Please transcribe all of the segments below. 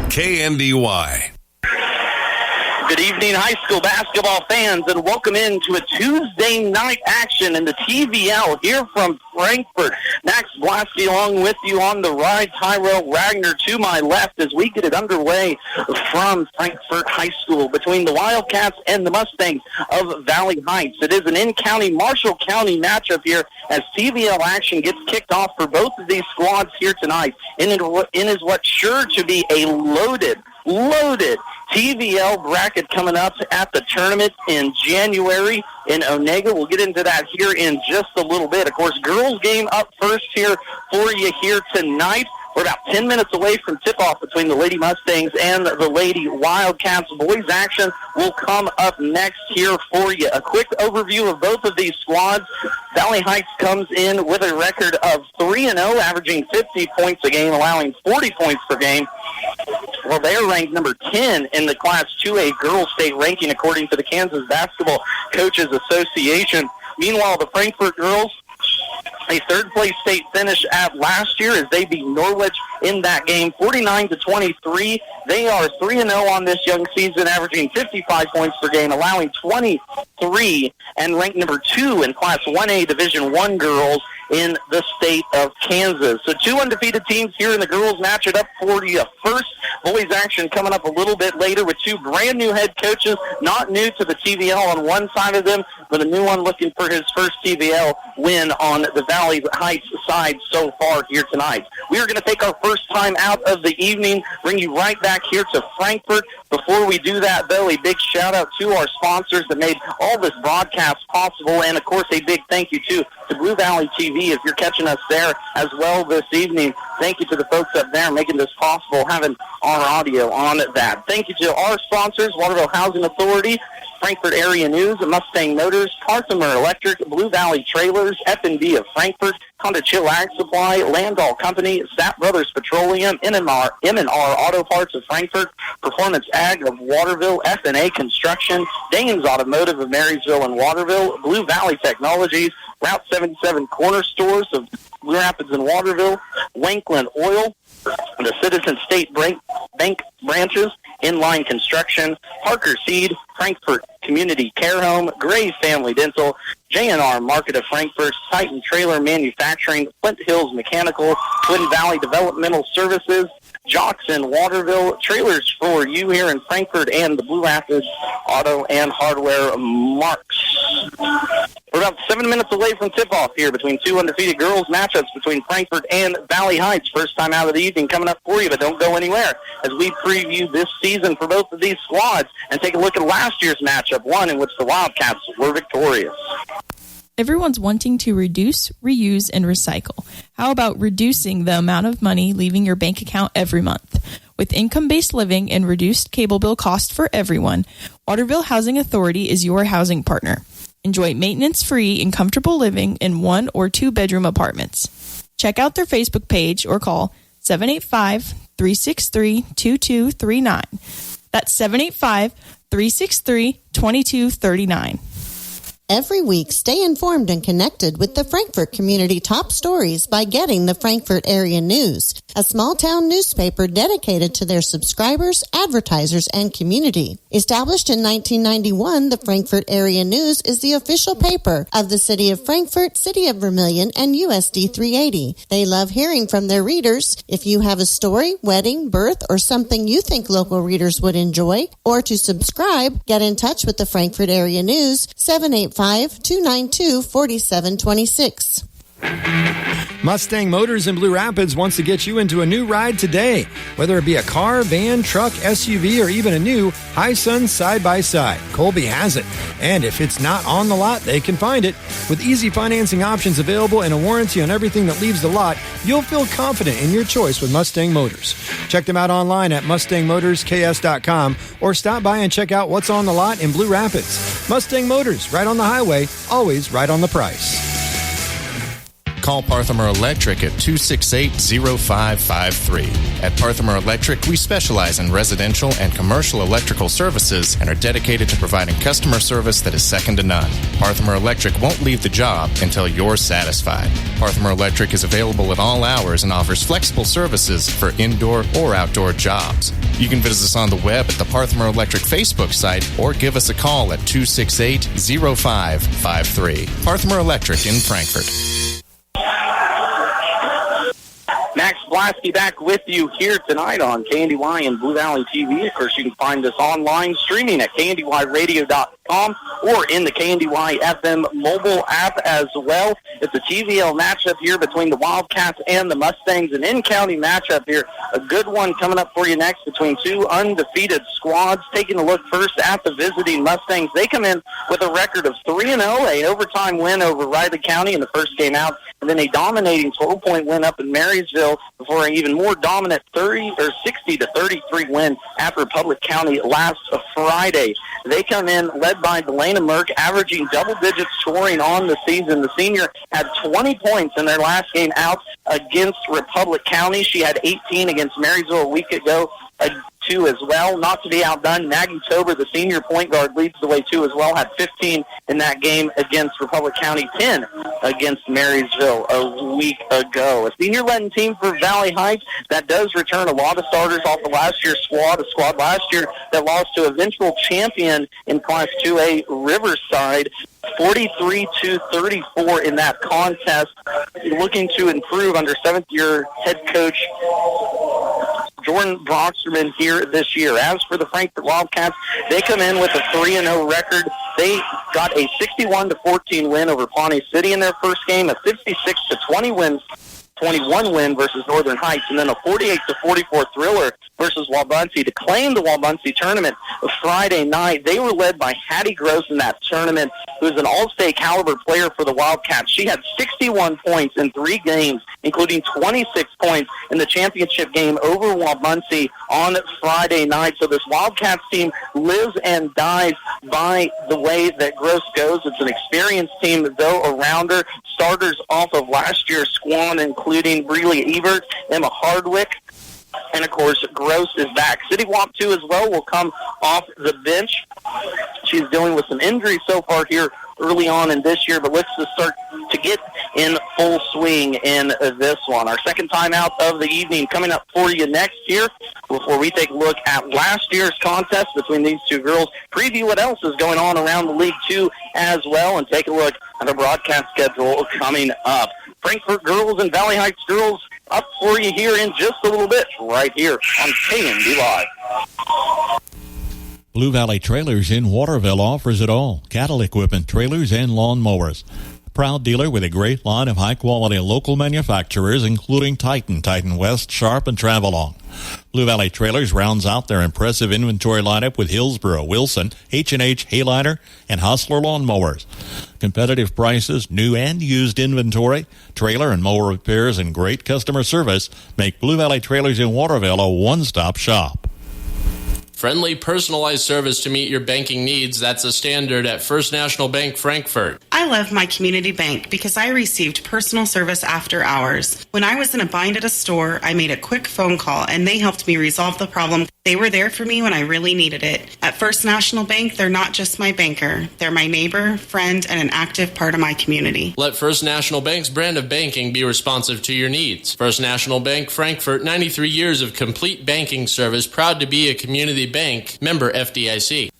KNDY. Good evening, high school basketball fans, and welcome into a Tuesday night action in the TVL here from Frankfort. Max Blasky along with you on the ride. Tyrell Wagner to my left as we get it underway from Frankfort High School between the Wildcats and the Mustangs of Valley Heights. It is an in-county, Marshall County matchup here as TVL action gets kicked off for both of these squads here tonight. In is what's sure to be a loaded TVL bracket coming up at the tournament in January in Onega. We'll get into that here in just a little bit. Of course, girls game up first here for you here tonight. We're about 10 minutes away from tip-off between the Lady Mustangs and the Lady Wildcats. Boys action will come up next here for you. A quick overview of both of these squads. Valley Heights comes in with a record of 3-0, averaging 50 points a game, allowing 40 points per game. Well, they're ranked number 10 in the Class 2A girls state ranking, according to the Kansas Basketball Coaches Association. Meanwhile, the Frankfort girls, a third-place state finish at last year as they beat Norwich in that game, 49-23. They are 3-0 on this young season, averaging 55 points per game, allowing 23, and ranked number 2 in Class 1A Division I girls in the state of Kansas. So two undefeated teams here in the girls match it up for you first. Boys action coming up a little bit later with two brand new head coaches, not new to the TVL on one side of them, but a new one looking for his first TVL win on the Valley Heights side so far here tonight. We are going to take our first time out of the evening, bring you right back here to Frankfort. Before we do that, though, a big shout-out to our sponsors that made all this broadcast possible, and, of course, a big thank you, too, to Blue Valley TV if you're catching us there as well this evening. Thank you to the folks up there making this possible, having our audio on that. Thank you to our sponsors, Waterville Housing Authority, Frankfort Area News, Mustang Motors, Carthomer Electric, Blue Valley Trailers, F&B of Frankfort, Honda Chill Ag Supply, Landall Company, Stapp Brothers Petroleum, M&R Auto Parts of Frankfort, Performance Ag of Waterville, F&A Construction, Danes Automotive of Marysville and Waterville, Blue Valley Technologies, Route 77 Corner Stores of Blue Rapids and Waterville, Wanklin Oil, the Citizen State Bank branches, Inline Construction, Parker Seed, Frankfort Community Care Home, Gray Family Dental, J&R Market of Frankfort, Titan Trailer Manufacturing, Flint Hills Mechanical, Twin Valley Developmental Services, Jocks in Waterville, Trailers for You here in Frankfort, and the Blue Rapids Auto and Hardware Marks. We're about 7 minutes away from tip-off here between two undefeated girls matchups between Frankfort and Valley Heights. First time out of the evening coming up for you, but don't go anywhere as we preview this season for both of these squads and take a look at last year's matchup, one in which the Wildcats were victorious. Everyone's wanting to reduce, reuse, and recycle. How about reducing the amount of money leaving your bank account every month? With income-based living and reduced cable bill cost for everyone, Waterville Housing Authority is your housing partner. Enjoy maintenance-free and comfortable living in 1 or 2 bedroom apartments. Check out their Facebook page or call 785-363-2239. That's 785-363-2239. Every week, stay informed and connected with the Frankfort community top stories by getting the Frankfort Area News, a small-town newspaper dedicated to their subscribers, advertisers, and community. Established in 1991, the Frankfort Area News is the official paper of the City of Frankfort, City of Vermilion, and USD 380. They love hearing from their readers. If you have a story, wedding, birth, or something you think local readers would enjoy, or to subscribe, get in touch with the Frankfort Area News, 785-292-4726. Mustang Motors in Blue Rapids wants to get you into a new ride today. Whether it be a car, van, truck, SUV, or even a new Hi-Sun side-by-side, Colby has it. And if it's not on the lot, they can find it. With easy financing options available and a warranty on everything that leaves the lot, you'll feel confident in your choice with Mustang Motors. Check them out online at MustangMotorsKS.com or stop by and check out what's on the lot in Blue Rapids. Mustang Motors, right on the highway, always right on the price. call Parthimer Electric at 268-0553. At Parthimer Electric, we specialize in residential and commercial electrical services and are dedicated to providing customer service that is second to none. Parthimer Electric won't leave the job until you're satisfied. Parthimer Electric is available at all hours and offers flexible services for indoor or outdoor jobs. You can visit us on the web at the Parthimer Electric Facebook site or give us a call at 268-0553. Parthimer Electric in Frankfort. Max Blasky back with you here tonight on KNDY and Blue Valley TV. Of course, you can find us online streaming at KNDYradio.com or in the KNDY FM mobile app as well. It's a TVL matchup here between the Wildcats and the Mustangs, an in-county matchup here. A good one coming up for you next between two undefeated squads. Taking a look first at the visiting Mustangs. They come in with a record of 3-0, an overtime win over Riley County in the first game out, and then a dominating 12-point win up in Marysville before an even more dominant 60-33 win at Republic County last Friday. They come in led by Delana Merck, averaging double-digit scoring on the season. The senior had 20 points in their last game out against Republic County. She had 18 against Marysville a week ago, too, as well. Not to be outdone, Maggie Tober, the senior point guard, leads the way, too, as well. Had 15 in that game against Republic County, 10 against Marysville a week ago. A senior-led team for Valley Heights that does return a lot of starters off the last year's squad, a squad last year that lost to eventual champion in Class 2A, Riverside, 43-34 in that contest. Looking to improve under seventh-year head coach Jordan Broxterman here this year. As for the Frankfort Wildcats, they come in with a 3-0 record. They got a 61-14 win over Pawnee City in their first game, a 56-21 win versus Northern Heights, and then a 48-44 thriller versus Wabaunsee to claim the Wabaunsee tournament Friday night. They were led by Hattie Gross in that tournament, who's an all-state caliber player for the Wildcats. She had 61 points in 3 games, including 26 points in the championship game over Wabaunsee on Friday night. So this Wildcats team lives and dies by the way that Gross goes. It's an experienced team, though, around her. Starters off of last year's squad, including Breeley Ebert, Emma Hardwick, and, of course, Gross is back. City Wap, too, as well, will come off the bench. She's dealing with some injuries so far here early on in this year, but let's just start to get in full swing in this one. Our second time out of the evening coming up for you next year before we take a look at last year's contest between these two girls, preview what else is going on around the league, too, as well, and take a look at the broadcast schedule coming up. Frankfort girls and Valley Heights girls up for you here in just a little bit, right here on KNDY Live. Blue Valley Trailers in Waterville offers it all: cattle equipment, trailers, and lawn mowers. Proud dealer with a great line of high-quality local manufacturers, including Titan, Titan West, Sharp, and Travelong. Blue Valley Trailers rounds out their impressive inventory lineup with Hillsboro, Wilson, H&H, Hayliner, and Hustler lawn mowers. Competitive prices, new and used inventory, trailer and mower repairs, and great customer service make Blue Valley Trailers in Waterville a one-stop shop. Friendly, personalized service to meet your banking needs. That's a standard at First National Bank, Frankfort. I love my community bank because I received personal service after hours. When I was in a bind at a store, I made a quick phone call and they helped me resolve the problem. They were there for me when I really needed it. At First National Bank, they're not just my banker. They're my neighbor, friend, and an active part of my community. Let First National Bank's brand of banking be responsive to your needs. First National Bank, Frankfort, 93 years of complete banking service, proud to be a community bank, member FDIC.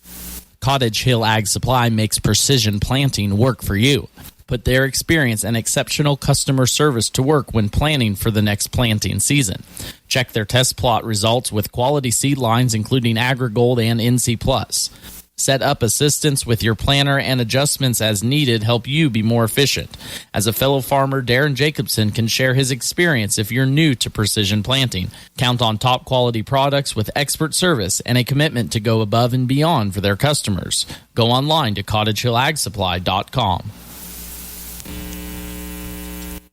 Cottage Hill Ag Supply makes precision planting work for you. Put their experience and exceptional customer service to work when planning for the next planting season. Check their test plot results with quality seed lines including AgriGold and NC+. Set up assistance with your planner and adjustments as needed help you be more efficient. As a fellow farmer, Darren Jacobson can share his experience if you're new to precision planting. Count on top quality products with expert service and a commitment to go above and beyond for their customers. Go online to cottagehillagssupply.com.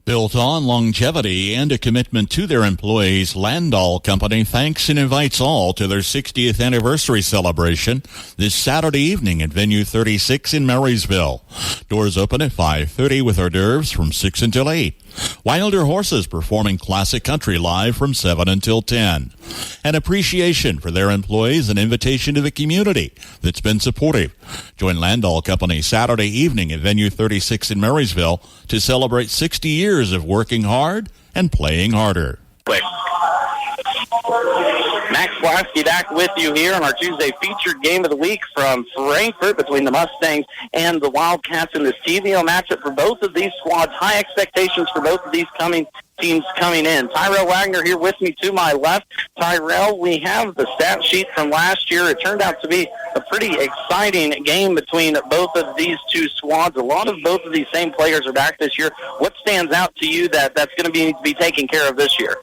Built on longevity and a commitment to their employees, Landau Company thanks and invites all to their 60th anniversary celebration this Saturday evening at Venue 36 in Marysville. Doors open at 5:30 with hors d'oeuvres from 6 until 8. Wilder Horses performing classic country live from 7 until 10. An appreciation for their employees, an invitation to the community that's been supportive. Join Landau Company Saturday evening at Venue 36 in Marysville to celebrate 60 years of working hard and playing harder. Quick. Max Blasky back with you here on our Tuesday featured game of the week from Frankfort between the Mustangs and the Wildcats in this TVO matchup for both of these squads. High expectations for both of these teams coming in. Tyrell Wagner here with me to my left. Tyrell, we have the stat sheet from last year. It turned out to be a pretty exciting game between both of these two squads. A lot of both of these same players are back this year. What stands out to you that's going to be taken care of this year?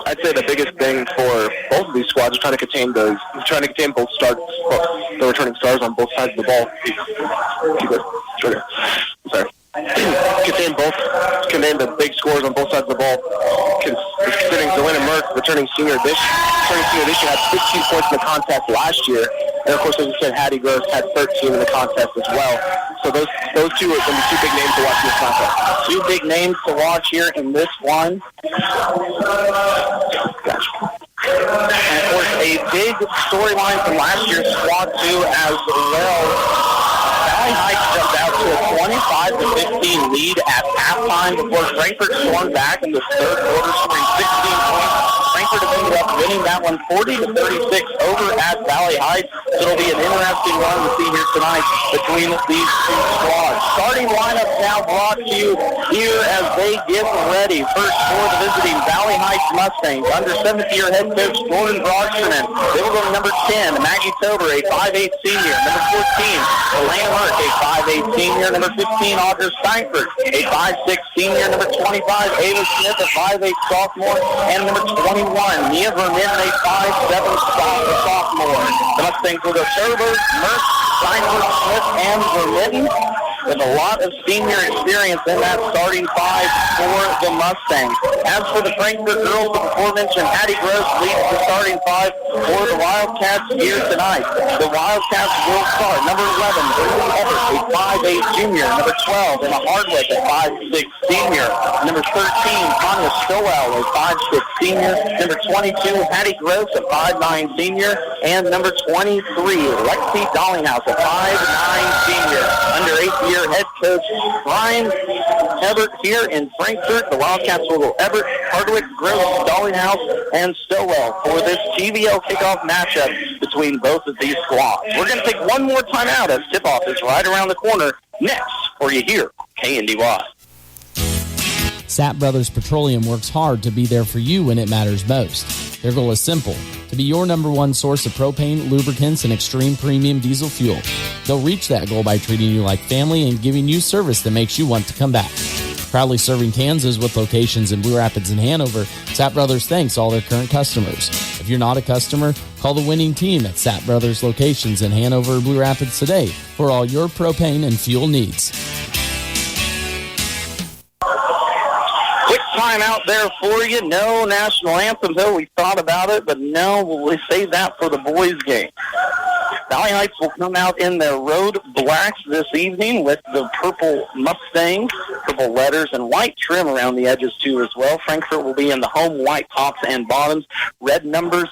I'd say the biggest thing for both of these squads is trying to contain both the returning stars on both sides of the ball. Contain the big scores on both sides of the ball. Considering Delana Merck, returning senior this year, had 15 points in the contest last year. And, of course, as you said, Hattie Gross had 13 in the contest as well. So those two are going to be two big names to watch in this contest. Two big names to watch here in this one. And, of course, a big storyline from last year's Squad 2 as well. Valley Heights jumped out to a 25-15 lead at halftime before Frankfort stormed back in the third quarter, scoring 16 points. Frankfort ended up winning that one 40-36 over at Valley Heights. So it'll be an interesting run to see here tonight between these two squads. Starting lineup now brought to you here as they get ready. First for the visiting Valley Heights Mustangs. Under 7th-year head coach Gordon Brocksterman. They will go to number 10, Maggie Tober, a 5'8 senior. Number 14, Elena Merck, a 5'8 senior. Number 15, Audra Steinford, a 5'6 senior. Number 25, Ava Smith, a 5'8 sophomore. And number 21, Mia Vermin, a 5'7 sophomore. The Mustangs will go Tober, Merck, Steinford, Smith, and Vermin, with a lot of senior experience in that starting five for the Mustangs. As for the Frankfort girls, the aforementioned Hattie Gross leads the starting five for the Wildcats here tonight. The Wildcats will start number 11, Brady Everett, a 5'8 junior. Number 12, Emma Hardwick, a 5'6 senior. Number 13, Tanya Stowell, a 5'6 senior. Number 22, Hattie Gross, a 5'9 senior. And number 23, Lexi Dollinghouse, a 5'9 senior. Under 8th-year head coach Brian Everett here in Frankfort. The Wildcats will go Everett, Hardwick, Gross, Dollinghouse, and Stowell for this TVO kickoff matchup between both of these squads. We're going to take one more time out as tip-off is right around the corner next for you here, KNDY. Sapp Brothers Petroleum works hard to be there for you when it matters most. Their goal is simple, to be your number one source of propane, lubricants, and extreme premium diesel fuel. They'll reach that goal by treating you like family and giving you service that makes you want to come back. Proudly serving Kansas with locations in Blue Rapids and Hanover, Sapp Brothers thanks all their current customers. If you're not a customer, call the winning team at Sapp Brothers locations in Hanover or Blue Rapids today for all your propane and fuel needs. Time out there for you. No national anthem, though. We thought about it, but no, we'll save that for the boys' game. Valley Heights will come out in their road blacks this evening with the purple Mustangs, purple letters, and white trim around the edges, too, as well. Frankfort will be in the home white tops and bottoms, red numbers,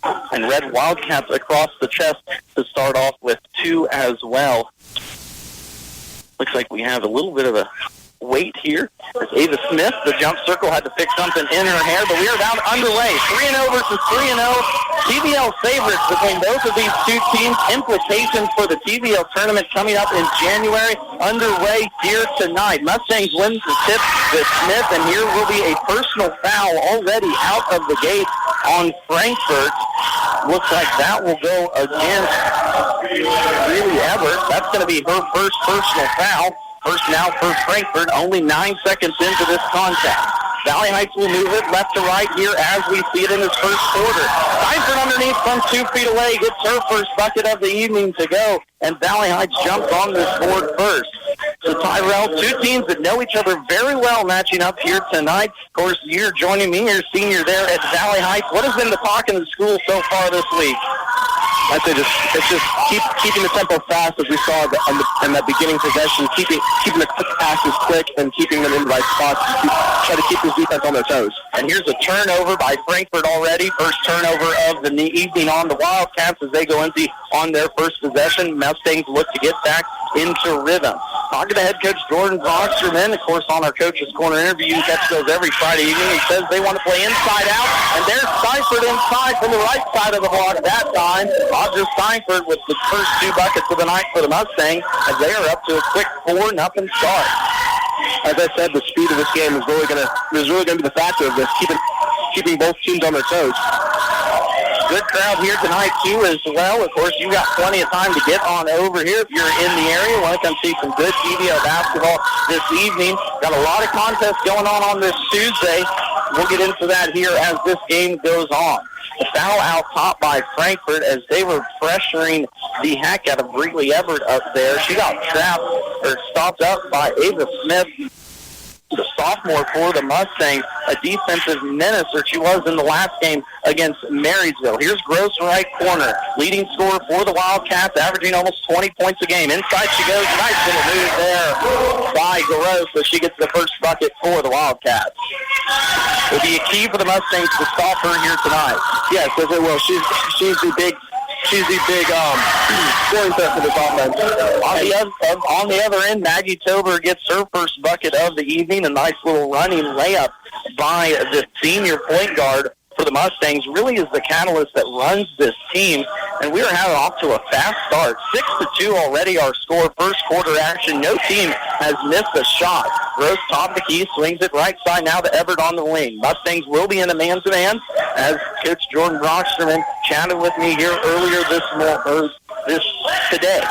and red Wildcats across the chest to start off with, too, as well. Looks like we have a little bit of a wait here. As Ava Smith, the jump circle, had to fix something in her hair, but we are down underway. 3-0 versus 3-0. TVL favorites between both of these two teams. Implications for the TVL tournament coming up in January, underway here tonight. Mustangs wins the tip with Smith, and here will be a personal foul already out of the gate on Frankfort. Looks like that will go against Really Everett. That's going to be her first personal foul. First now for Frankfort, only 9 seconds into this contact. Valley Heights will move it left to right here as we see it in this first quarter. Steinford underneath from 2 feet away gets her first bucket of the evening to go, and Valley Heights jumps on this board first. So Tyrell, two teams that know each other very well matching up here tonight. Of course, you're joining me, you're senior there at Valley Heights. What has been the talk in the school so far this week? I'd say it's just keeping the tempo fast as we saw in that beginning possession, keeping the quick passes quick and keeping them in the right spots. Try to keep this defense on their toes. And here's a turnover by Frankfort already. First turnover of the evening on the Wildcats as they go into on their first possession. Mustangs look to get back into rhythm. Talking to head coach Jordan Brocksterman, of course, on our Coach's Corner interview, he catches those every Friday evening. He says they want to play inside out, and there's Steinfort inside from the right side of the block that time. Roger Steinfort with the first 2 buckets of the night for the Mustangs, as they are up to a quick 4-0 start. As I said, the speed of this game is really going to be the factor of this, keeping both teams on their toes. Good crowd here tonight, too, as well. Of course, you got plenty of time to get on over here if you're in the area. Want to come see some good TVL basketball this evening. Got a lot of contests going on this Tuesday. We'll get into that here as this game goes on. The foul out top by Frankfort as they were pressuring the heck out of Breeley Everett up there. She got stopped up by Ava Smith, the sophomore for the Mustangs, a defensive menace, or she was in the last game against Marysville. Here's Gross right corner, leading scorer for the Wildcats, averaging almost 20 points a game. Inside she goes, nice little move there by Gross, so she gets the first bucket for the Wildcats. Will be a key for the Mustangs to stop her here tonight. Yes, as it will. She's the big scoring threat for this offense. On the other end, Maggie Tober gets her first bucket of the evening. A nice little running layup by the senior point guard for the Mustangs. Really is the catalyst that runs this team. And we are having off to a fast start. 6-2 already our score. First quarter action. No team has missed a shot. Gross top of the key, swings it right side now to Everett on the wing. Mustangs will be in a man-to-man as Coach Jordan Brocksterman chatted with me here earlier this today.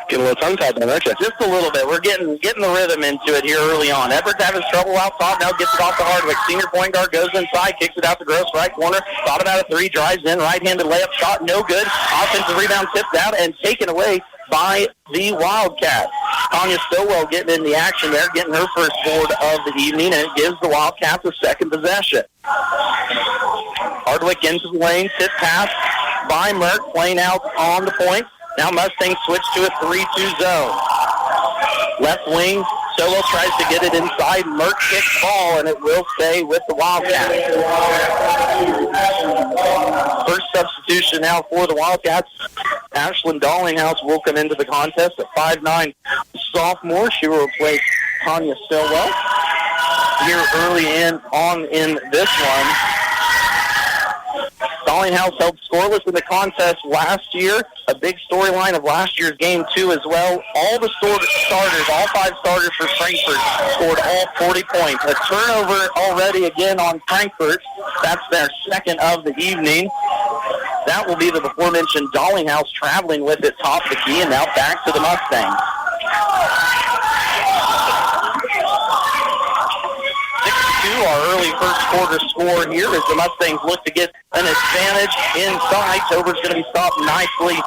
Getting a little tongue-tied then, aren't you? Just a little bit. We're getting the rhythm into it here early on. Everett's having trouble out top. Now gets it off to Hardwick. Senior point guard goes inside, kicks it out to Gross, right corner. Thought about a 3, drives in, right-handed layup shot, no good. Offensive rebound tipped out and taken away by the Wildcats. Tanya Stillwell getting in the action there, getting her first board of the evening, and it gives the Wildcats a second possession. Hardwick into the lane, tip pass by Merck, playing out on the point. Now Mustangs switch to a 3-2 zone. Left wing, Solo tries to get it inside. Merck kicks ball, and it will stay with the Wildcats. First substitution now for the Wildcats. Ashlyn Dallinghouse will come into the contest at 5'9", sophomore. She will replace Tanya Stillwell here early in this one. Dallinghouse held scoreless in the contest last year. A big storyline of last year's game, too, as well. All the starters, all 5 starters for Frankfort, scored all 40 points. A turnover already again on Frankfort. That's their second of the evening. That will be the before-mentioned Dallinghouse traveling with it top of the key, and now back to the Mustangs. 6-2, our early first quarter score here as the Mustangs look to get an advantage inside. Tober's going to be stopped nicely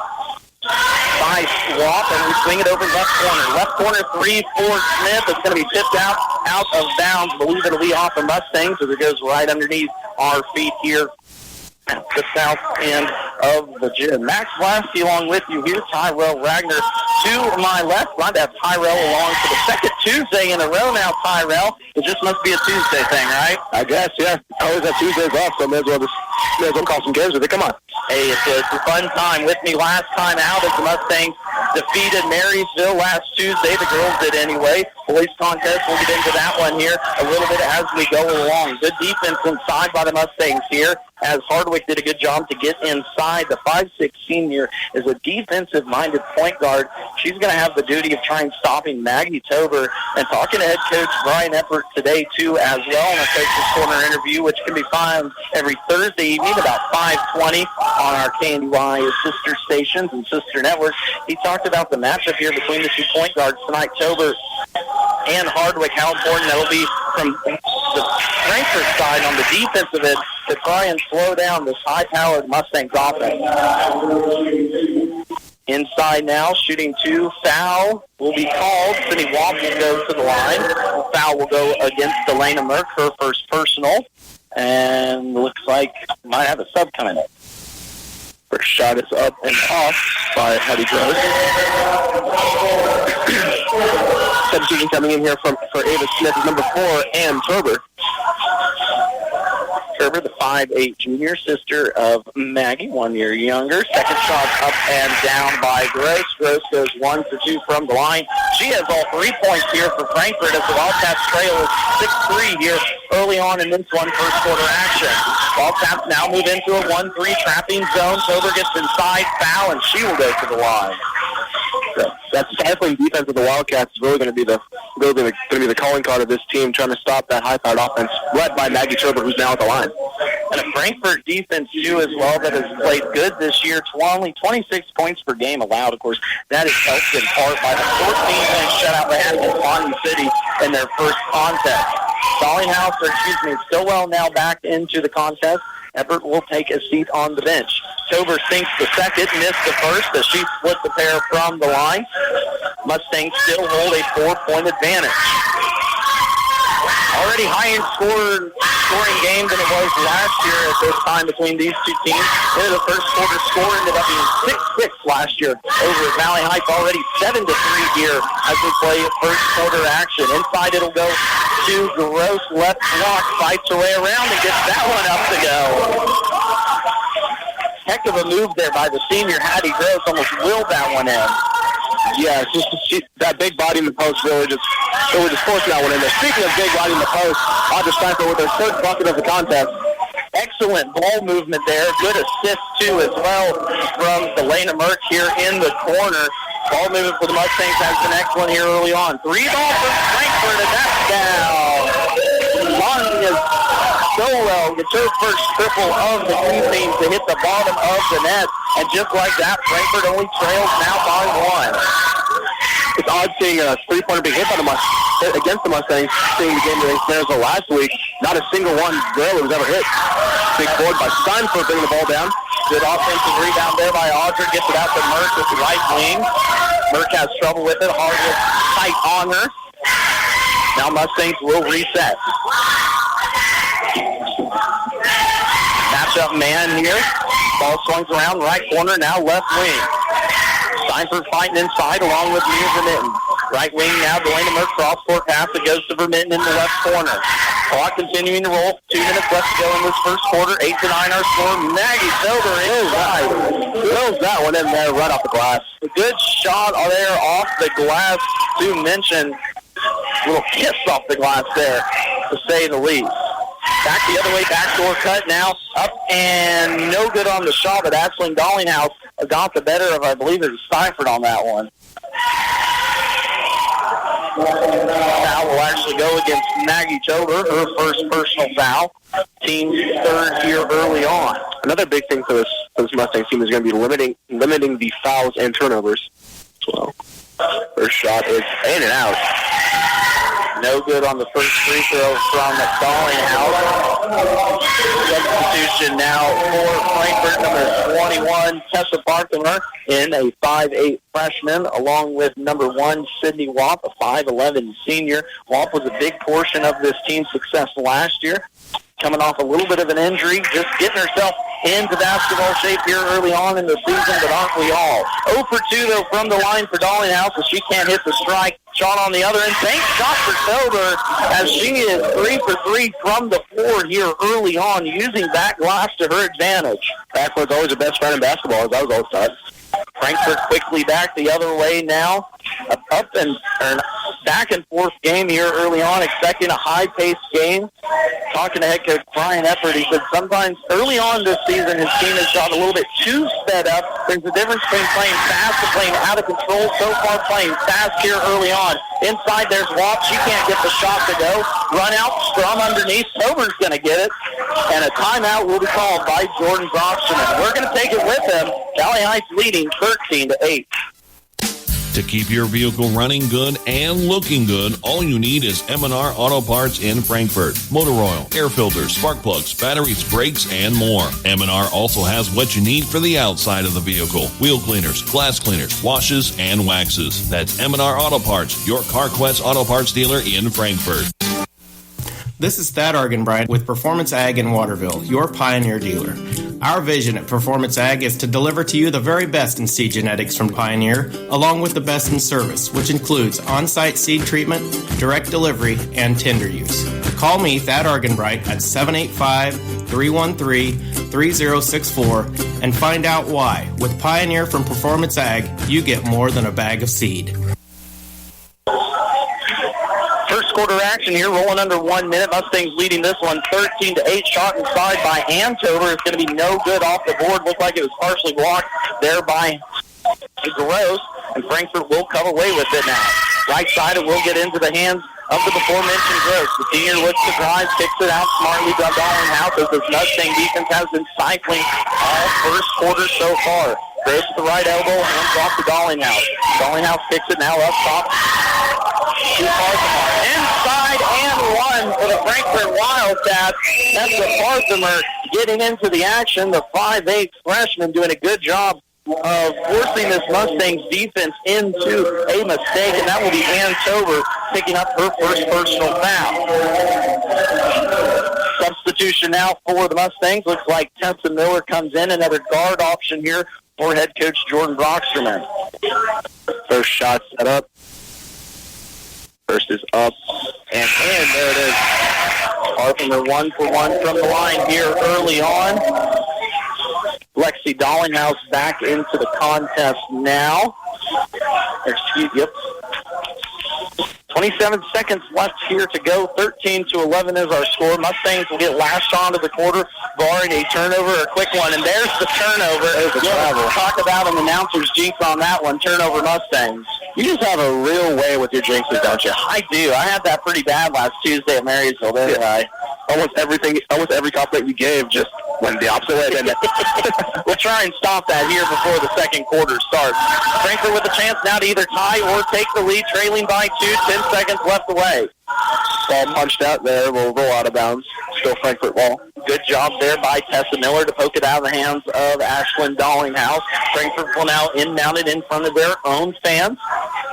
by Swap, and we swing it over left corner. Left corner 3 for Smith. It's going to be tipped out of bounds. Believe it'll be off the Mustangs as it goes right underneath our feet here at the south end of the gym. Max Blasky along with you here. Tyrell Ragnar to my left. Glad to have Tyrell along for the second Tuesday in a row now, Tyrell. It just must be a Tuesday thing, right? I guess, yeah. I always have Tuesdays off, so may as well call some games with it. Come on. Hey, it's a fun time. With me last time out as the Mustangs defeated Marysville last Tuesday. The girls did anyway. Boys contest, we'll get into that one here a little bit as we go along. Good defense inside by the Mustangs here as Hardwick did a good job to get inside. The 5'6" senior is a defensive-minded point guard. She's going to have the duty of trying stopping Maggie Tober. And talking to head coach Brian Eppert today, too, as well, in a Coach's Corner interview, which can be found every Thursday evening about 5:20 on our KNDY sister stations and sister networks. He talked about the matchup here between the 2 point guards tonight, Tober and Hardwick, how important that will be from the Frankfort side on the defensive end to try and slow down this high-powered Mustangs offense. Inside now, shooting 2, foul will be called. Cindy Wamp will go to the line. Foul will go against Delana Merck, her first personal. And looks like might have a sub coming in. First shot is up and off by Hattie Gross. Substitution coming in here for Ava Smith is number 4, Ann Turber. Turber, the 5'8" junior, sister of Maggie, 1 year younger. Second shot up and down by Gross. Gross goes 1 for 2 from the line. She has all 3 points here for Frankfort as the Wildcats trail is 6-3 here early on in this one first quarter action. Wildcats now move into a 1-3 trapping zone. Turber gets inside, foul, and she will go to the line. So that stifling defense of the Wildcats is really going to be the calling card of this team, trying to stop that high-powered offense led by Maggie Turber, who's now at the line. And a Frankfort defense, too, as well, that has played good this year. Only 26 points per game allowed. Of course, that is helped in part by the 14-minute shutout they had against Bonnie City in their first contest. Stillwell now back into the contest. Everett will take a seat on the bench. Tober sinks the second, missed the first as she split the pair from the line. Mustangs still hold a 4-point advantage. Already higher scoring game than it was last year at this time between these two teams. Into the first quarter score ended up being 6-6 last year over at Valley Heights. Already 7-3 here as we play first quarter action. Inside it'll go to Gross, left block, fights her way around and gets that one up to go. Heck of a move there by the senior Hattie Gross, almost willed that one in. Yeah, it's just that big body in the post really just forcing that one in there. Speaking of big body in the post, Audra Steinfeld with her third bucket of the contest. Excellent ball movement there. Good assist, too, as well from Delana Merck here in the corner. Ball movement for the Mustangs has been excellent here early on. 3-ball for Frankfort, and that's down. Monia Stillwell gets her first triple of the evening to hit the bottom of the net. And just like that, Frankfort only trails now by 1. It's odd seeing a three-pointer being hit by against the Mustangs, seeing the game against Marysville last week. Not a single one barely was ever hit. Big board by Steinfeld bringing the ball down. Good offensive rebound there by Audra. Gets it out to Merck with the right wing. Merck has trouble with it. Hardwood tight on her. Now Mustangs will reset. Matchup man here. Ball swings around right corner, now left wing. Steinfeld fighting inside along with Mia Vermitten. Right wing now, Delana Merck cross-court pass that goes to Vermitten in the left corner. Clock continuing to roll. 2 minutes left to go in this first quarter. 8-9 our score. Maggie Silver inside. Throws that one in there right off the glass. A good shot there off the glass to mention. A little kiss off the glass there, to say the least. Back the other way, backdoor cut now. Up and no good on the shot, but Ashling Dollinghouse got the better of, I believe, it was Steinfeld on that one. Foul will actually go against Maggie Tober, her first personal foul. Team's third here early on. Another big thing for this Mustang team is going to be limiting the fouls and turnovers as well. First shot is in and out. No good on the first free throw from Dollinghouse. Substitution now for Frankfort, number 21, Tessa Parkler, in a 5'8" freshman, along with number 1, Sydney Wapp, a 5'11" senior. Wapp was a big portion of this team's success last year. Coming off a little bit of an injury, just getting herself into basketball shape here early on in the season, but aren't we all? 0 for 2, though, from the line for Dollinghouse, so she can't hit the strike. Shot on the other end. Thanks shot for Tober, as she is 3 for 3 from the floor here early on, using that glass to her advantage. Frankfort's always the best friend in basketball, as I was always taught. Frankfort quickly back the other way now. Up and back and forth game here early on, expecting a high-paced game. Talking to head coach Brian Eppert, he said sometimes early on this season his team has gotten a little bit too sped up. There's a difference between playing fast and playing out of control. So far playing fast here early on. Inside there's Watt. She can't get the shot to go. Run out, scrum underneath. Tober's going to get it. And a timeout will be called by Jordan Broxton. We're going to take it with him. Valley Heights leading 13-8. To keep your vehicle running good and looking good, all you need is M&R Auto Parts in Frankfort. Motor oil, air filters, spark plugs, batteries, brakes, and more. M&R also has what you need for the outside of the vehicle. Wheel cleaners, glass cleaners, washes, and waxes. That's M&R Auto Parts, your CarQuest Auto Parts dealer in Frankfort. This is Thad Argenbright with Performance Ag in Waterville, your Pioneer dealer. Our vision at Performance Ag is to deliver to you the very best in seed genetics from Pioneer, along with the best in service, which includes on-site seed treatment, direct delivery, and tender use. Call me, Thad Argenbright, at 785-313-3064 and find out why. With Pioneer from Performance Ag, you get more than a bag of seed. First quarter action here, rolling under 1 minute. Mustangs leading this one 13-8. Shot inside by Antover. It's going to be no good off the board. Looked like it was partially blocked there by Gross, and Frankfort will come away with it now. Right side, it will get into the hands of the before-mentioned Gross. The senior looks to drive, kicks it out smartly to Dollinghouse as this Mustang defense has been cycling all first quarter so far. Gross at the right elbow, hands off to Dollinghouse. Dollinghouse kicks it now up top. Too far to mark. Inside and one for the Frankfort Wildcats. That's the Parthimer getting into the action. The 5'8" freshman doing a good job of forcing this Mustangs defense into a mistake, and that will be Ann Tober picking up her first personal foul. Substitution now for the Mustangs. Looks like Tessa Miller comes in. Another guard option here for head coach Jordan Brocksterman. First shot set up. First is up and in. There it is. Parthimer 1 for 1 from the line here early on. Lexi Dollinghouse back into the contest now. 27 seconds left here to go. 13-11 is our score. Mustangs will get lashed onto the quarter, barring a turnover or a quick one. And there's the turnover. Talk about an announcer's jinx on that one. Turnover Mustangs. You just have a real way with your jinxes, don't you? I do. I had that pretty bad last Tuesday at Marysville, didn't I? Almost every compliment you gave just went the opposite way, didn't it? We'll try and stop that here before the second quarter starts. Frankfort with a chance now to either tie or take the lead, trailing by 2, 10 seconds left away. Ball punched out there, will roll out of bounds. Still Frankfort ball. Good job there by Tessa Miller to poke it out of the hands of Ashlyn Dollinghouse. Frankfort will now mounted in front of their own fans.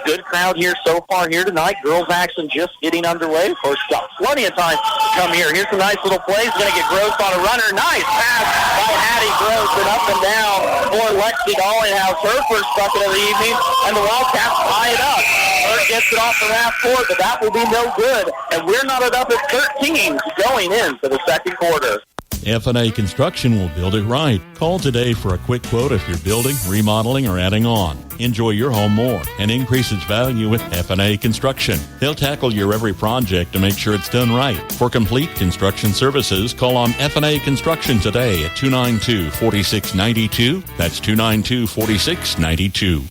Good crowd here so far here tonight. Girls action just getting underway. Of course, got plenty of time to come here. Here's some nice little plays. Going to get Gross on a runner. Nice pass by Hattie Gross and up and down for Lexi Dollinghouse. Her first bucket of the evening, and the Wildcats tie it up. Her gets it off the half court, but that will be no good. And we're knotted up at 13 going in for the second quarter. F&A Construction will build it right. Call today for a quick quote if you're building, remodeling, or adding on. Enjoy your home more and increase its value with F&A Construction. They'll tackle your every project to make sure it's done right. For complete construction services, call on F&A Construction today at 292-4692. That's 292-4692.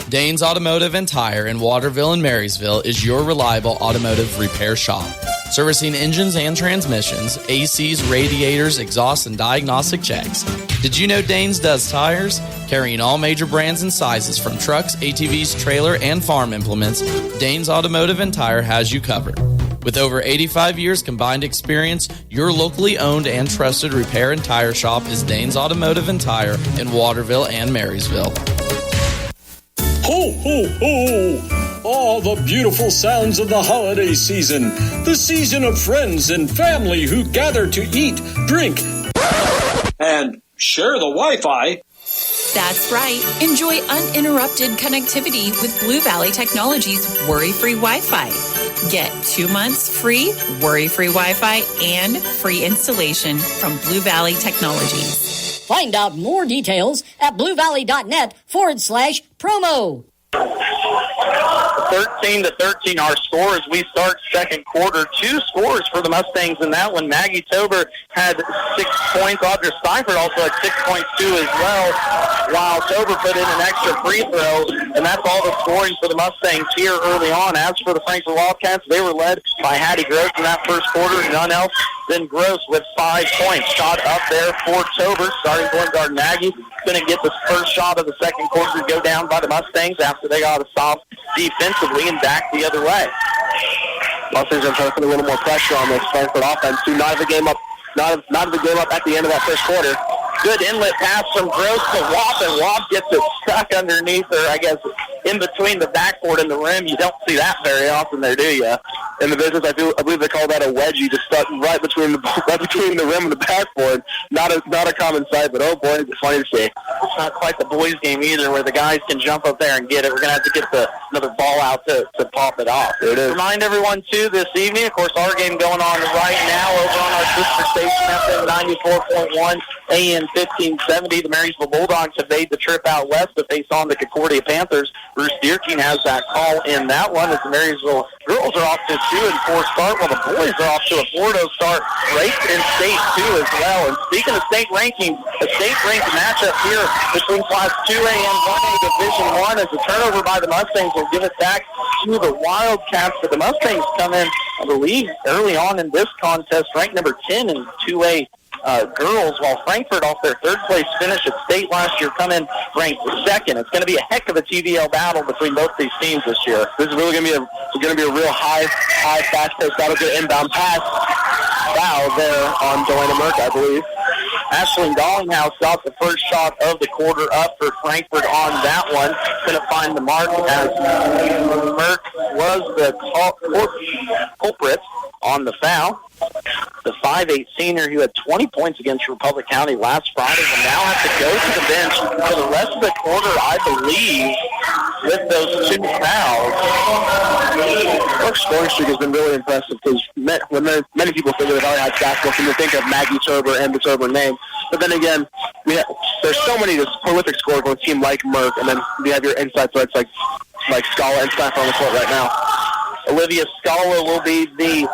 Danes Automotive and Tire in Waterville and Marysville is your reliable automotive repair shop. Servicing engines and transmissions, ACs, radiators, exhaust, and diagnostic checks. Did you know Danes does tires? Carrying all major brands and sizes from trucks, ATVs, trailer, and farm implements, Danes Automotive and Tire has you covered. With over 85 years combined experience, your locally owned and trusted repair and tire shop is Danes Automotive and Tire in Waterville and Marysville. Ho, ho, ho! All the beautiful sounds of the holiday season. The season of friends and family who gather to eat, drink, and share the Wi-Fi. That's right. Enjoy uninterrupted connectivity with Blue Valley Technologies worry-free Wi-Fi. Get 2 months free worry-free Wi-Fi and free installation from Blue Valley Technologies. Find out more details at bluevalley.net/promo. 13-13 our score as we start second quarter. 2 scores for the Mustangs in that one. Maggie Tober had 6 points. Audra Seifert also had 6 points too as well, while Tober put in an extra free throw, and that's all the scoring for the Mustangs here early on. As for the Frankfort Wildcats, they were led by Hattie Gross in that first quarter, none else than Gross with 5 points. Shot up there for Tober. Starting point guard Maggie going to get the first shot of the second quarter to go down by the Mustangs after they got a stop defensively and back the other way. Mustangs are trying to put a little more pressure on this Frankfort offense to not have the game up at the end of that first quarter. Good inlet pass from Gross to Wop, and Wop gets it stuck underneath her, I guess, in between the backboard and the rim. You don't see that very often there, do you? In the business, I believe they call that a wedgie, just stuck right between the rim and the backboard. Not a common sight, but oh boy, it's funny to see. It's not quite the boys' game either, where the guys can jump up there and get it. We're going to have to get another ball out to pop it off. There it is. Remind everyone, too, this evening, of course, our game going on right now over on our sister station, FM 94.1, AM 1570. The Marysville Bulldogs have made the trip out west to face on the Concordia Panthers. Bruce Deerking has that call in that one, as the Marysville girls are off to a 2-4 start, while the boys are off to a 4-0 start, ranked in state, too, as well. And speaking of state rankings, a state-ranked matchup here between Class 2A and 1A Division I, as a turnover by the Mustangs will give it back to the Wildcats. But the Mustangs come in, I believe, early on in this contest, ranked number 10 in 2A girls, while Frankfort, off their third-place finish at state last year, come in ranked second. It's going to be a heck of a TVL battle between both these teams this year. This is really going to be a real high, fast-paced battle. Good inbound pass. Foul there on Delana Merck, I believe. Ashlyn Dollinghouse got the first shot of the quarter up for Frankfort on that one. Couldn't find the mark, as Merck was the culprit on the foul. The 5'8" senior who had 20 points against Republic County last Friday will now have to go to the bench for the rest of the quarter, I believe, with those 2 fouls. Our scoring streak has been really impressive, because many people think of Valley Heights basketball when they think of Maggie Turber and the Turber name. But then again, there's so many prolific scorers on a team like Merck, and then we have your inside threats like Scala and Stafford on the court right now. Olivia Scala will be the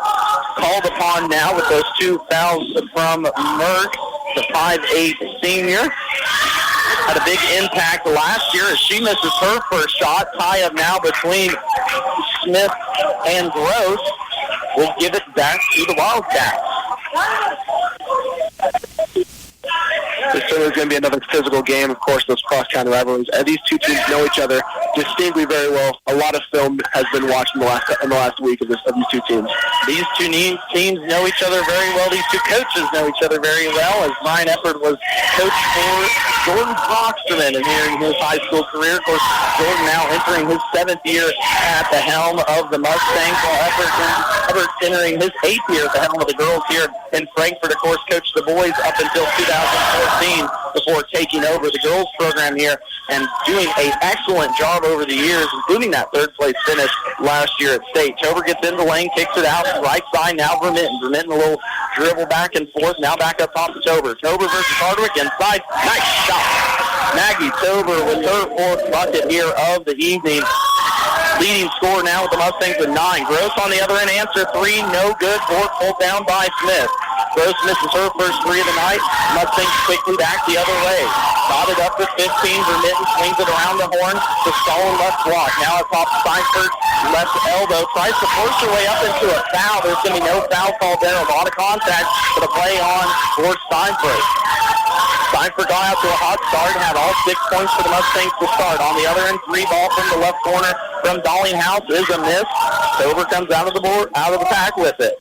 called upon now with those 2 fouls from Merck, the 5'8" senior. Had a big impact last year as she misses her first shot. Tie up now between Smith and Gross. We'll give it back to the Wildcats. This certainly is going to be another physical game. Of course, those cross-county rivalries. These two teams know each other distinctly very well. A lot of film has been watched in the last week of these two teams. These two teams know each other very well. These two coaches know each other very well, as Brian Eppert was coach for Jordan Foxterman here in his high school career. Of course, Jordan now entering his 7th year at the helm of the Mustangs, while Eppert entering his 8th year at the helm of the girls here in Frankfort. Of course, coached the boys up until 2014 before taking over the girls program here and doing an excellent job over the years, including that 3rd place finish last year at state. Tober gets in the lane, kicks it out, right side, now Vermitten. Vermitten a little dribble back and forth, now back up top to Tober. Tober versus Hardwick inside. Nice shot. Maggie Tober with her 4th bucket here of the evening. Leading scorer now with the Mustangs with 9. Gross on the other end, answer 3, no good. Board pulled down by Smith. Gross misses her first 3 of the night. Mustangs quickly back the other way. Dotted up to 15. Vermitten swings it around the horn to Stalin left block. Now at top Steinfurt, left elbow. Tries to force her way up into a foul. There's going to be no foul called there. A lot of contact, but a play on for Steinfurt. Steinfurt got out to a hot start and had all 6 points for the Mustangs to start. On the other end, 3 ball from the left corner from Dollinghouse is a miss. Tober comes out of the pack with it.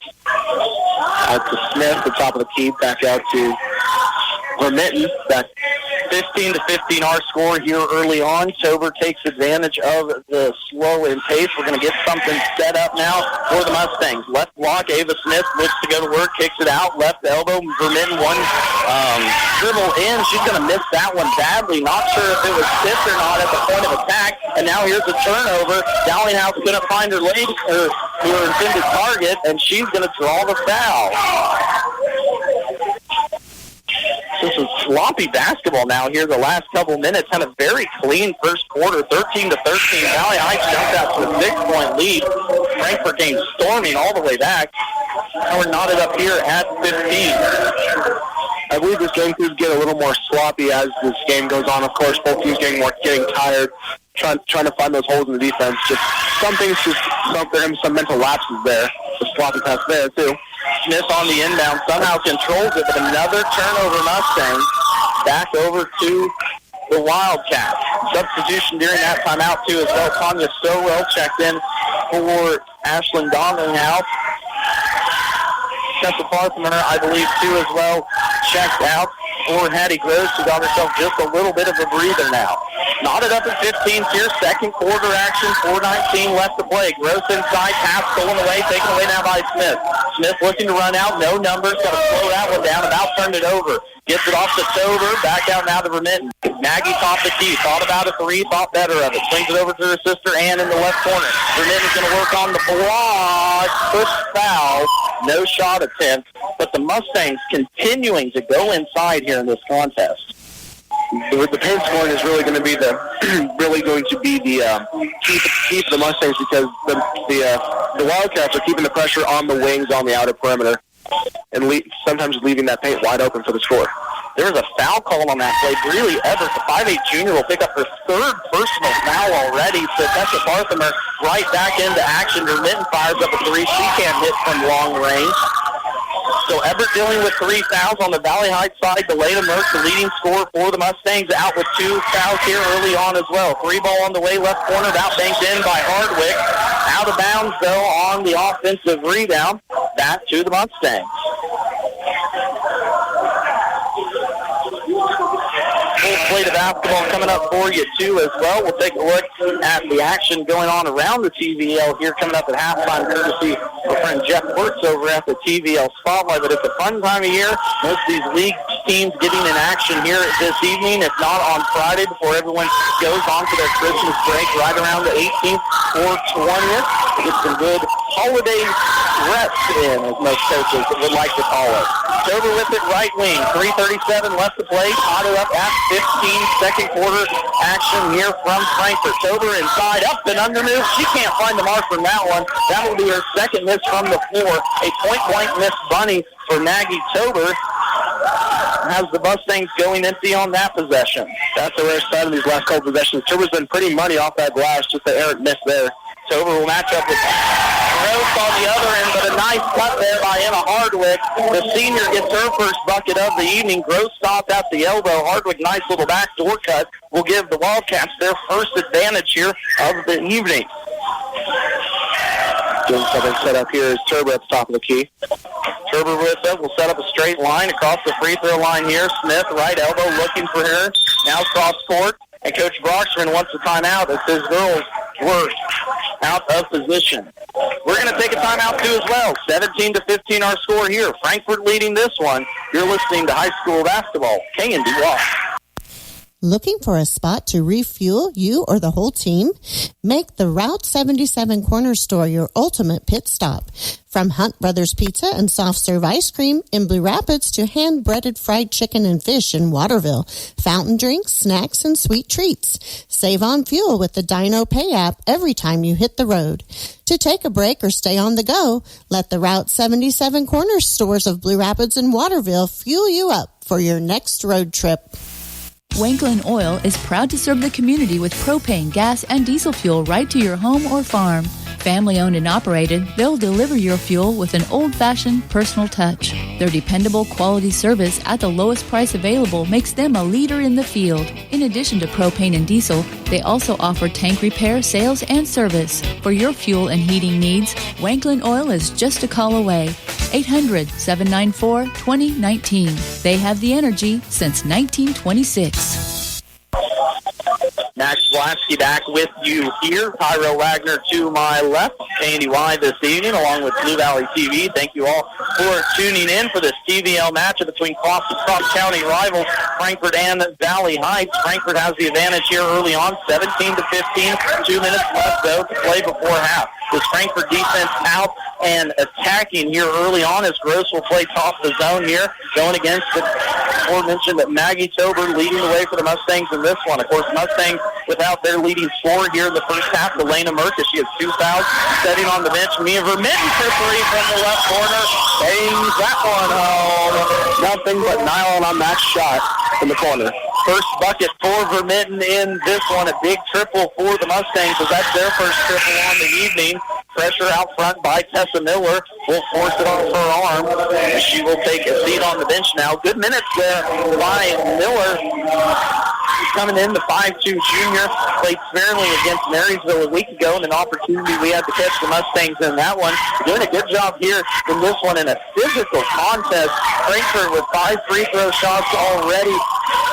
Out to Smith, the top of the key, back out to Vermitten. Back 15-15 our score here early on. Tober takes advantage of the slow in pace. We're going to get something set up now for the Mustangs. Left block, Ava Smith looks to go to work, kicks it out. Left elbow, Vermitten one dribble in. She's going to miss that one badly. Not sure if it was tipped or not at the point of attack. And now here's a turnover. Dollinghouse going to find her intended target, and she's going to draw the foul. This is sloppy basketball now here the last couple minutes. Had a very clean first quarter, 13-13. Valley Heights jumped out to a 6-point lead. Frankfort came storming all the way back. Now we're knotted up here at 15. I believe this game could get a little more sloppy as this game goes on. Of course, both teams getting tired, trying to find those holes in the defense. Just some mental lapses there. The sloppy pass there, too. Smith on the inbound somehow controls it, but another turnover Mustangs. Back over to the Wildcats. Substitution during that timeout, too, as well. Tanya Sowell checked in for Ashlyn Dollinghouse. Just apart from her, I believe, too, as well, checked out. for Hattie Gross, who got herself just a little bit of a breather now. Knotted up at 15 here, second quarter action, 4:19 left to play. Gross inside, pass stolen away, taken away now by Smith. Smith looking to run out, no numbers, got to slow that one down, about turned it over. Gets it off to Tober, back out now to Vermitten. Maggie topped the key, thought about a three, thought better of it. Swings it over to her sister Ann in the left corner. Vermitten's going to work on the block, push foul, no shot attempt, but the Mustangs continuing to go inside here in this contest. The paint scoring is really going to be the key for the Mustangs, because the Wildcats are keeping the pressure on the wings on the outer perimeter and sometimes leaving that paint wide open for the score. There was a foul call on that play. Really, Evers, the 5'8" junior, will pick up her third personal foul already. So Tessa Barthamer right back into action. Vermitten fires up a three. She can't hit from long range. So Everett dealing with 3 fouls on the Valley Heights side. Delayda Merck, the leading scorer for the Mustangs, out with 2 fouls here early on as well. 3 ball on the way, left corner, out banked in by Hardwick. Out of bounds, though, on the offensive rebound. Back to the Mustangs. Full plate of basketball coming up for you, too, as well. We'll take a look at the action going on around the TVL here coming up at halftime, courtesy of friend Jeff Wirtz over at the TVL Spotlight. But it's a fun time of year. Most of these league teams getting in action here this evening, if not on Friday, before everyone goes on to their Christmas break right around the 18th or 20th. Get some good holiday rest in, as most coaches would like to call it. Tober with it, right wing. 3:37 left to play. Caught it up at 15. Second quarter action here from Frankfort. Tober inside, up and under move. She can't find the mark from that one. That will be her second miss from the floor. A point-blank miss bunny for Maggie Tober. Has the Mustangs going empty on that possession. That's the rare side of these last couple possessions. Tober's been pretty money off that glass, just an errant miss there. Tober will match up with Gross on the other end, but a nice cut there by Emma Hardwick. The senior gets her first bucket of the evening. Gross stopped at the elbow. Hardwick, nice little backdoor cut, will give the Wildcats their first advantage here of the evening. Doing something set up here is Tober at the top of the key. Tober with it will set up a straight line across the free throw line here. Smith, right elbow, looking for her. Now cross court, and Coach Brockstrom wants the timeout as his girls were out of position. We're going to take a timeout too as well. 17-15 our score here. Frankfort leading this one. You're listening to high school basketball. KNDY. Looking for a spot to refuel you or the whole team? Make the Route 77 Corner Store your ultimate pit stop. From Hunt Brothers Pizza and soft serve ice cream in Blue Rapids to hand-breaded fried chicken and fish in Waterville, fountain drinks, snacks, and sweet treats. Save on fuel with the Dino Pay app every time you hit the road. To take a break or stay on the go, let the Route 77 Corner Stores of Blue Rapids and Waterville fuel you up for your next road trip. Wanklin Oil is proud to serve the community with propane, gas, and diesel fuel right to your home or farm. Family owned and operated, they'll deliver your fuel with an old-fashioned personal touch. Their dependable quality service at the lowest price available makes them a leader in the field. In addition to propane and diesel, they also offer tank repair, sales, and service. For your fuel and heating needs, Wanklin Oil is just a call away. 800-794-2019. They have the energy since 1926. Max Blasky back with you here. Tyro Wagner to my left. KNDY this evening along with Blue Valley TV. Thank you all for tuning in for this TVL matchup between cross-county rivals Frankfort and Valley Heights. Frankfort has the advantage here early on, 17-15. 2 minutes left, though, to play before half. This Frankfort defense out and attacking here early on as Gross will play top of the zone here, going against the aforementioned Maggie Tober leading the way for the Mustangs in this one. Of course, Mustangs without their leading scorer here in the first half, Delayda Merck, she has 2 fouls. Setting on the bench, Mia Vermitten for 3 from the left corner. Bangs that one home. Nothing but nylon on that shot in the corner. First bucket for Vermitten in this one. A big triple for the Mustangs, as that's their first triple on the evening. Pressure out front by Tessa Miller. Will force it off her arm. She will take a seat on the bench now. Good minutes there by Miller. coming in, the 5'2 junior, played fairly against Marysville a week ago, and an opportunity we had to catch the Mustangs in that one. Doing a good job here in this one in a physical contest. Frankfort with 5 free throw shots already.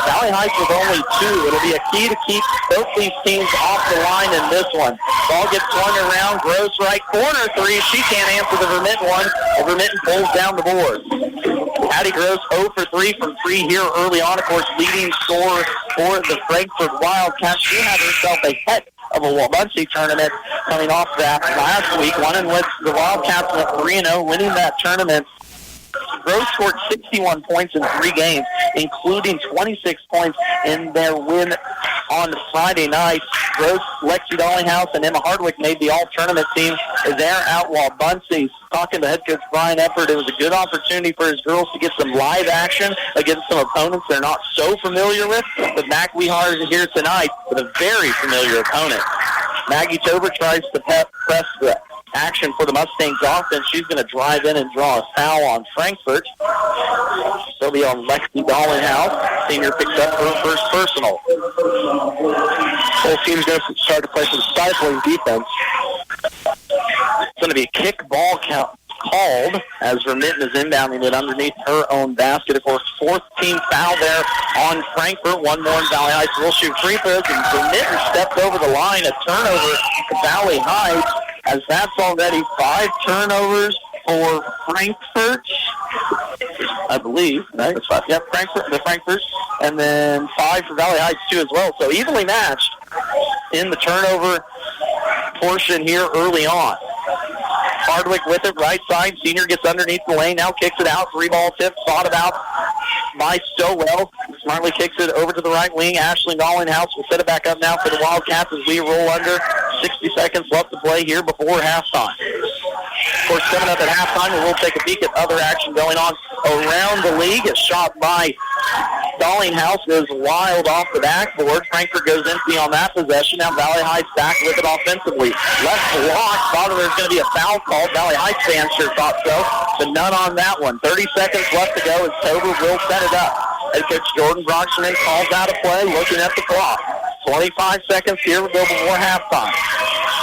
Valley Heights with only 2. It'll be a key to keep both these teams off the line in this one. Ball gets swung around. Gross right corner 3. She can't answer the Vermitten one. And Vermitten pulls down the board. Addie Gross 0 for 3 from 3 here early on. Of course, leading scorer for the Frankfort Wildcats. She had herself a heck of a Muncie tournament coming off that last week. One in which the Wildcats went 3-0, winning that tournament. Gross scored 61 points in 3 games, including 26 points in their win on Friday night. Gross, Lexi Dollinghouse, and Emma Hardwick made the all-tournament team there out while Bunsey, talking to head coach Brian Eppert, it was a good opportunity for his girls to get some live action against some opponents they're not so familiar with. But Mac Wehar is here tonight with a very familiar opponent. Maggie Tober tries to press the action for the Mustangs offense. She's going to drive in and draw a foul on Frankfort. She'll be on Lexi Dollinghouse. Senior picks up her first personal. Both teams going to start to play some stifling defense. It's going to be a kick ball count called as Vermitten is inbounding it underneath her own basket. Of course, 4th team foul there on Frankfort. One more in Valley Heights. We'll shoot free throws, and Vermitten stepped over the line. A turnover to Valley Heights, as that's already 5 turnovers for Frankfort, I believe. Right? That's 5. Yep, the Frankforts. And then 5 for Valley Heights, too, as well. So evenly matched in the turnover portion here early on. Hardwick with it, right side. Senior gets underneath the lane, now kicks it out. 3-ball tip, thought about by Stowell. Smartly kicks it over to the right wing. Ashley Dollinghouse will set it back up now for the Wildcats as we roll under. 60 seconds left to play here before halftime. Of course, coming up at halftime, we'll take a peek at other action going on around the league. A shot by Dollinghouse is wild off the backboard. Frankfort goes empty on that possession. Now Valley Heights back with it offensively. Left block. Thought there was going to be a foul called. Valley Heights fans sure thought so, but none on that one. 30 seconds left to go as Tober will set it up. Head coach Jordan Broxman calls out a play, looking at the clock. 25 seconds here. We'll go before halftime.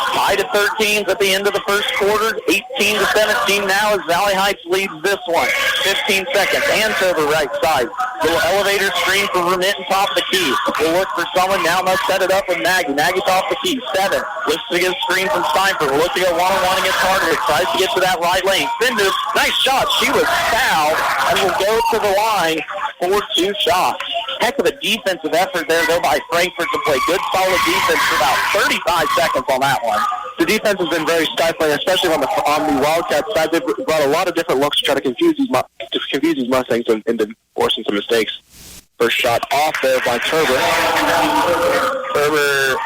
Tied at 13 at the end of the first quarter. 18-17 now as Valley Heights leads this one. 15 seconds. And Tober right side. Little elevator screen for Vermitten, top of the key. We'll look for someone. Now must set it up with Maggie. Maggie top of the key. 7. Looks to get a screen from Steinford. We'll look to go one-on-one against Hardwick. Tries to get to that right lane. Spin move. Nice shot. She was fouled and will go to the line for 2 shots. Heck of a defensive effort there, though, by Frankfort to play good, solid defense for about 35 seconds on that one. The defense has been very stifling, especially on the Wildcats side. They've brought a lot of different looks to try to confuse these Mustangs into forcing some mistakes. First shot off there by Turber. Turber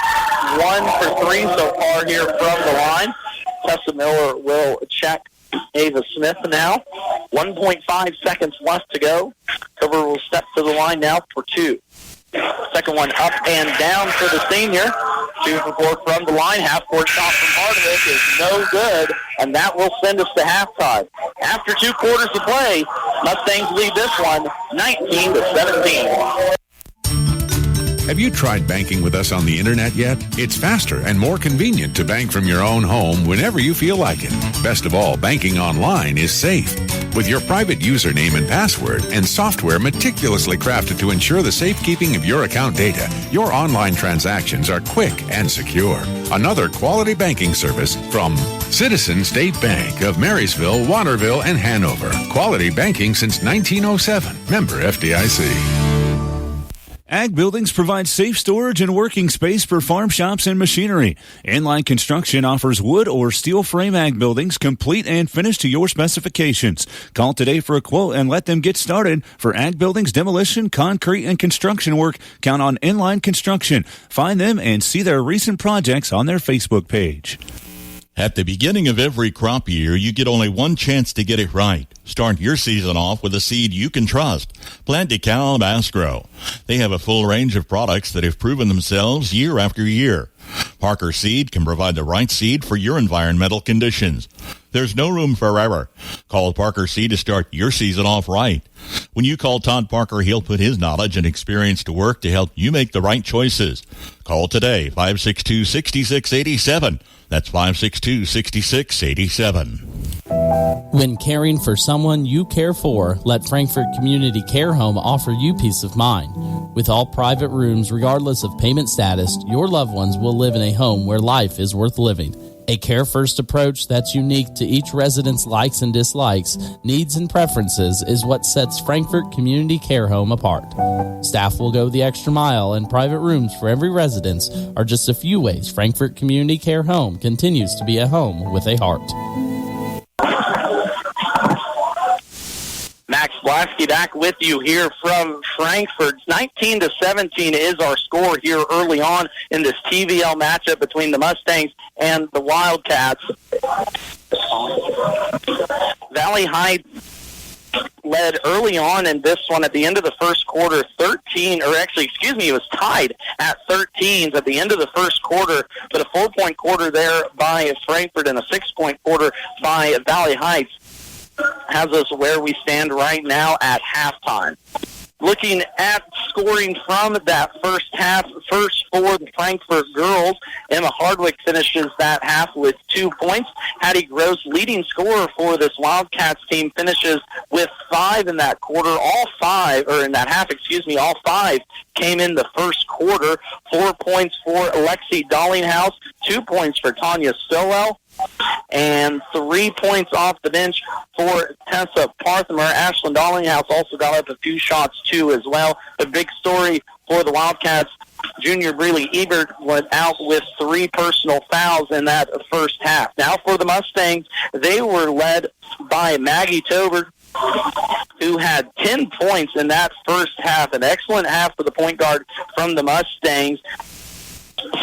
1 for 3 so far here from the line. Tessa Miller will check Ava Smith now. 1.5 seconds left to go. Turber will step to the line now for 2. Second one up and down for the senior. 2 for 4 from the line. Half-court shot from Hardwick is no good, and that will send us to halftime. After 2 quarters to play, Mustangs lead this one 19-17. Have you tried banking with us on the internet yet? It's faster and more convenient to bank from your own home whenever you feel like it. Best of all, banking online is safe. With your private username and password and software meticulously crafted to ensure the safekeeping of your account data, your online transactions are quick and secure. Another quality banking service from Citizen State Bank of Marysville, Waterville, and Hanover. Quality banking since 1907. Member FDIC. Ag Buildings provide safe storage and working space for farm shops and machinery. Inline Construction offers wood or steel frame ag buildings complete and finished to your specifications. Call today for a quote and let them get started. For ag buildings, demolition, concrete, and construction work, count on Inline Construction. Find them and see their recent projects on their Facebook page. At the beginning of every crop year, you get only one chance to get it right. Start your season off with a seed you can trust. Plant DeKalb Asgrow. They have a full range of products that have proven themselves year after year. Parker Seed can provide the right seed for your environmental conditions. There's no room for error. Call Parker C to start your season off right. When you call Todd Parker, he'll put his knowledge and experience to work to help you make the right choices. Call today, 562-6687. That's 562-6687. When caring for someone you care for, let Frankfort Community Care Home offer you peace of mind. With all private rooms, regardless of payment status, your loved ones will live in a home where life is worth living. A care-first approach that's unique to each resident's likes and dislikes, needs and preferences is what sets Frankfort Community Care Home apart. Staff will go the extra mile, and private rooms for every residence are just a few ways Frankfort Community Care Home continues to be a home with a heart. Max Blasky back with you here from Frankfort. 19-17 is our score here early on in this TVL matchup between the Mustangs and the Wildcats. Valley Heights led early on in this one at the end of the first quarter, it was tied at 13 at the end of the first quarter, but a 4-point quarter there by Frankfort and a 6-point quarter by Valley Heights has us where we stand right now at halftime. Looking at scoring from that first half, first for the Frankfort girls, Emma Hardwick finishes that half with 2 points. Hattie Gross, leading scorer for this Wildcats team, finishes with 5 in that quarter. All 5 came in the first quarter. 4 points for Alexi Dollinghouse, 2 points for Tanya Stowell, and 3 points off the bench for Tessa Parthimer. Ashlyn Dollinghouse also got up a few shots, too, as well. The big story for the Wildcats, junior Breeley Ebert went out with 3 personal fouls in that first half. Now for the Mustangs, they were led by Maggie Tober, who had 10 points in that first half. An excellent half for the point guard from the Mustangs.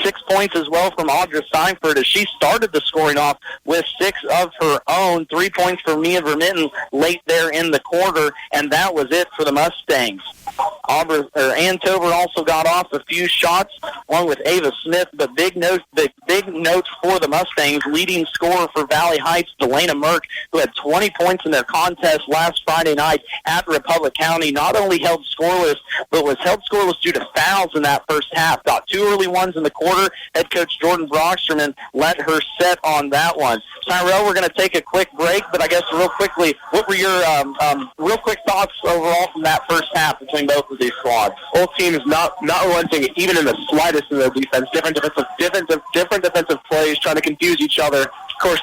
6 points as well from Audra Steinford as she started the scoring off with 6 of her own. 3 points for Mia Vermitten late there in the quarter, and that was it for the Mustangs. Ann Tober also got off a few shots, along with Ava Smith. But big note for the Mustangs, leading scorer for Valley Heights, Delana Merck, who had 20 points in their contest last Friday night at Republic County, not only held scoreless, but was held scoreless due to fouls in that first half. Got 2 early ones in the quarter. Head coach Jordan Brocksterman let her set on that one. Tyrell, we're going to take a quick break, but I guess real quickly, what were your real quick thoughts overall from that first half between both of these squads? Both teams not relenting even in the slightest in their defense. Different defensive plays, trying to confuse each other. Of course,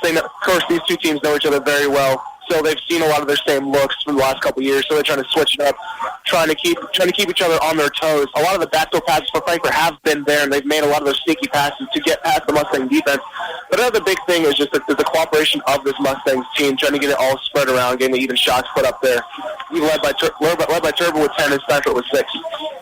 these two teams know each other very well, so they've seen a lot of their same looks from the last couple of years. So they're trying to switch it up, trying to keep each other on their toes. A lot of the backdoor passes for Frankfort have been there, and they've made a lot of those sneaky passes to get past the Mustang defense. But another big thing is just the cooperation of this Mustangs team, trying to get it all spread around, getting the even shots put up there. Led by Turbo with 10 and Frankfort with 6.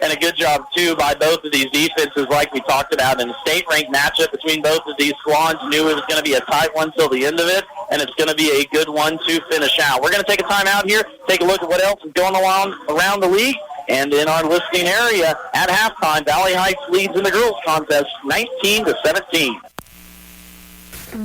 And a good job, too, by both of these defenses, like we talked about. In a state-ranked matchup between both of these squads, knew it was going to be a tight one till the end of it, and it's going to be a good one to finish out. We're going to take a time out here, take a look at what else is going on around the league. And in our listening area, at halftime, Valley Heights leads in the girls' contest 19-17.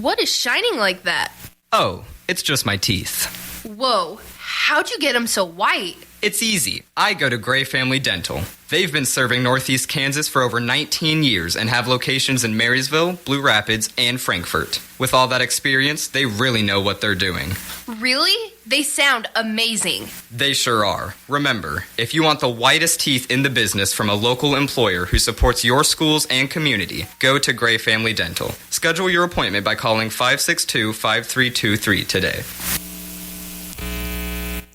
What is shining like that? Oh, it's just my teeth. Whoa, how'd you get them so white? It's easy. I go to Gray Family Dental. They've been serving Northeast Kansas for over 19 years and have locations in Marysville, Blue Rapids, and Frankfort. With all that experience, they really know what they're doing. Really? They sound amazing. They sure are. Remember, if you want the whitest teeth in the business from a local employer who supports your schools and community, go to Gray Family Dental. Schedule your appointment by calling 562-5323 today.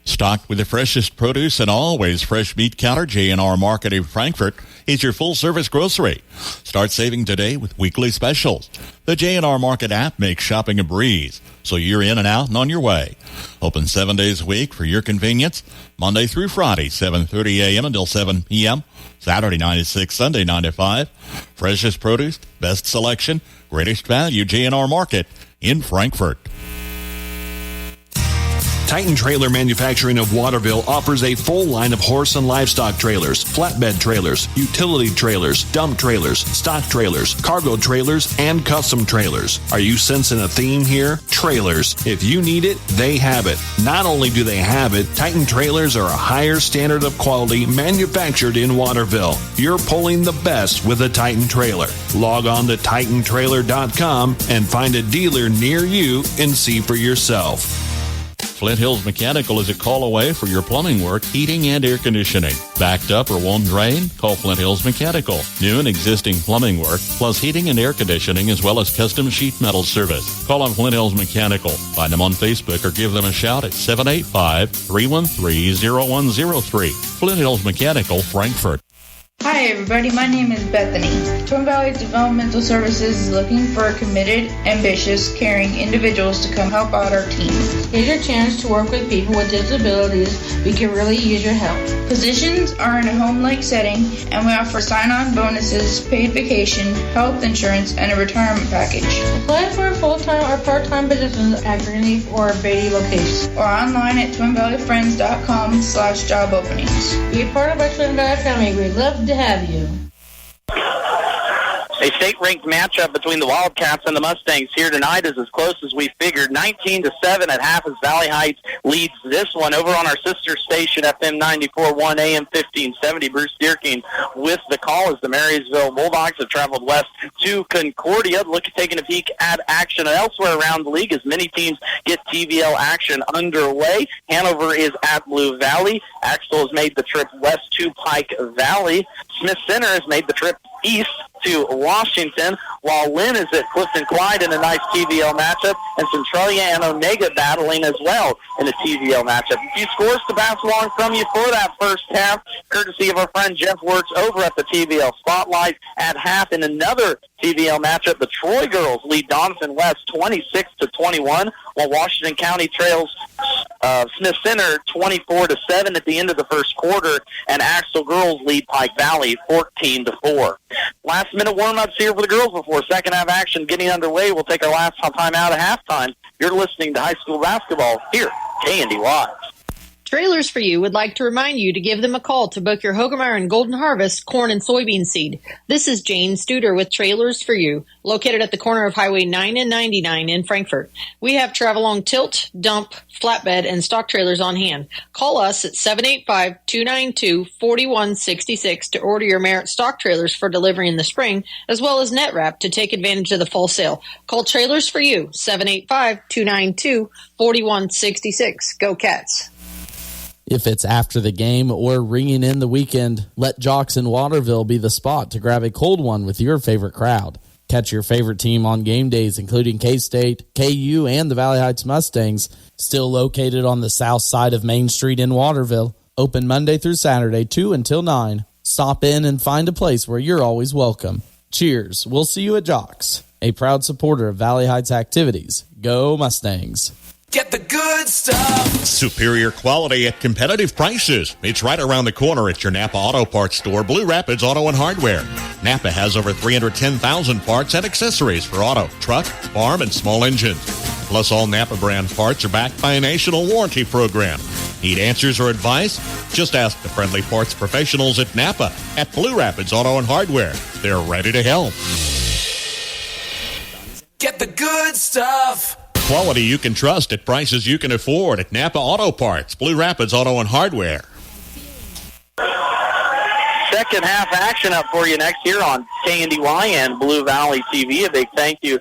Stocked with the freshest produce and always fresh meat counter, J&R Market in Frankfort is your full-service grocery. Start saving today with weekly specials. The J&R Market app makes shopping a breeze, so you're in and out and on your way. Open 7 days a week for your convenience, Monday through Friday, 7:30 a.m. until 7 p.m., Saturday 9 to 6, Sunday 9 to 5. Freshest produce, best selection, greatest value, J&R Market in Frankfort. Titan Trailer Manufacturing of Waterville offers a full line of horse and livestock trailers, flatbed trailers, utility trailers, dump trailers, stock trailers, cargo trailers, and custom trailers. Are you sensing a theme here? Trailers. If you need it, they have it. Not only do they have it, Titan Trailers are a higher standard of quality manufactured in Waterville. You're pulling the best with a Titan Trailer. Log on to TitanTrailer.com and find a dealer near you and see for yourself. Flint Hills Mechanical is a call away for your plumbing work, heating, and air conditioning. Backed up or won't drain? Call Flint Hills Mechanical. New and existing plumbing work, plus heating and air conditioning, as well as custom sheet metal service. Call on Flint Hills Mechanical. Find them on Facebook or give them a shout at 785-313-0103. Flint Hills Mechanical, Frankfort. Hi everybody, my name is Bethany. Twin Valley Developmental Services is looking for committed, ambitious, caring individuals to come help out our team. Here's your chance to work with people with disabilities. We can really use your help. Positions are in a home-like setting, and we offer sign-on bonuses, paid vacation, health insurance, and a retirement package. Apply for full-time or part-time positions at Greenleaf or Beatty locations, or online at twinvalleyfriends.com/job openings. Be a part of our Twin Valley family. We'd love to have you. A state-ranked matchup between the Wildcats and the Mustangs here tonight is as close as we figured. 19-7 at half as Valley Heights leads this one. Over on our sister station, FM 94.1 AM 1570, Bruce Dierking with the call as the Marysville Bulldogs have traveled west to Concordia. Taking a peek at action elsewhere around the league as many teams get TVL action underway. Hanover is at Blue Valley. Axtell has made the trip west to Pike Valley. Smith Center has made the trip east to Washington, while Lynn is at Clifton Clyde in a nice TVL matchup, and Centralia and Onega battling as well in a TVL matchup. A few scores to pass along from you for that first half, courtesy of our friend Jeff Works over at the TVL Spotlight. At half in another TVL matchup, the Troy girls lead Donovan West 26-21, while Washington County trails Smith Center 24-7 at the end of the first quarter, and Axtell girls lead Pike Valley 14-4. Last-minute warm-ups here for the girls before second half action getting underway. We'll take our last time out at halftime. You're listening to high school basketball here, KNDY. Trailers for You would like to remind you to give them a call to book your Hogemeyer and Golden Harvest corn and soybean seed. This is Jane Studer with Trailers for You, located at the corner of Highway 9 and 99 in Frankfort. We have travel-on tilt, dump, flatbed, and stock trailers on hand. Call us at 785-292-4166 to order your Merit stock trailers for delivery in the spring, as well as net wrap to take advantage of the fall sale. Call Trailers for You, 785-292-4166. Go Cats! If it's after the game or ringing in the weekend, let Jocks in Waterville be the spot to grab a cold one with your favorite crowd. Catch your favorite team on game days, including K-State, KU, and the Valley Heights Mustangs, still located on the south side of Main Street in Waterville. Open Monday through Saturday, 2 until 9. Stop in and find a place where you're always welcome. Cheers. We'll see you at Jocks, a proud supporter of Valley Heights activities. Go Mustangs. Get the good stuff. Superior quality at competitive prices. It's right around the corner at your Napa Auto Parts store, Blue Rapids Auto and Hardware. Napa has over 310,000 parts and accessories for auto, truck, farm, and small engines. Plus, all Napa brand parts are backed by a national warranty program. Need answers or advice? Just ask the friendly parts professionals at Napa at Blue Rapids Auto and Hardware. They're ready to help. Get the good stuff. Quality you can trust at prices you can afford at Napa Auto Parts, Blue Rapids Auto and Hardware. Second half action up for you next here on KNDY and Blue Valley TV. A big thank you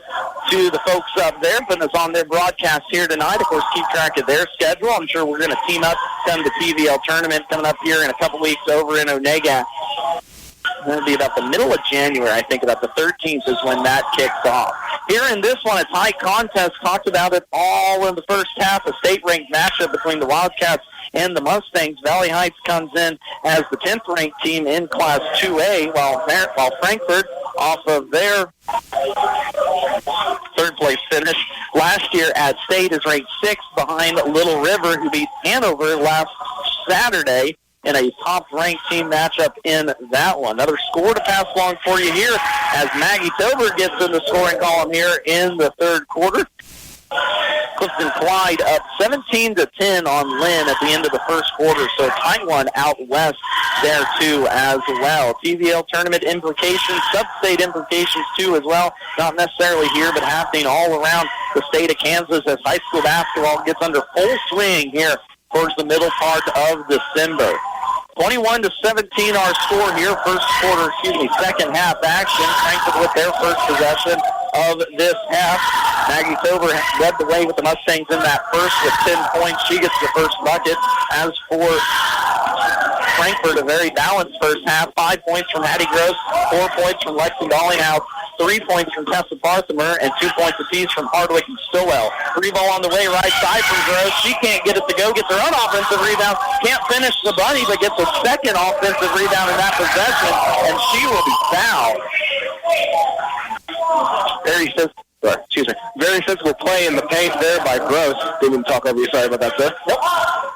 to the folks up there putting us on their broadcast here tonight. Of course, keep track of their schedule. I'm sure we're going to team up, come to TVL tournament coming up here in a couple weeks over in Onega. It'll be about the middle of January, I think. About the 13th is when that kicks off. Here in this one, a tight contest. Talked about it all in the first half. A state-ranked matchup between the Wildcats and the Mustangs. Valley Heights comes in as the 10th-ranked team in Class 2A, while Frankfort, off of their third-place finish last year at state, is ranked 6th behind Little River, who beat Hanover last Saturday in a top-ranked team matchup in that one. Another score to pass along for you here as Maggie Tober gets in the scoring column here in the third quarter. Clifton Clyde up 17-10 on Lynn at the end of the first quarter. So a tight one out west there too as well. TVL tournament implications, sub-state implications too as well. Not necessarily here, but happening all around the state of Kansas as high school basketball gets under full swing here towards the middle part of December. 21-17 our score here, second half action. Frankfort with their first possession of this half. Maggie Tober led the way with the Mustangs in that first with 10 points. She gets the first bucket. As for Frankfort, a very balanced first half. 5 points from Hattie Gross, 4 points from Lexi Dollinghouse, 3 points from Tessa Parthimer, and 2 points apiece from Hardwick and Stillwell. Free ball on the way, right side from Gross. She can't get it to go, gets her own offensive rebound. Can't finish the bunny, but gets a second offensive rebound in that possession, and she will be fouled. Very physical play in the paint there by Gross. Didn't even talk over you. Sorry about that, sir. Yep.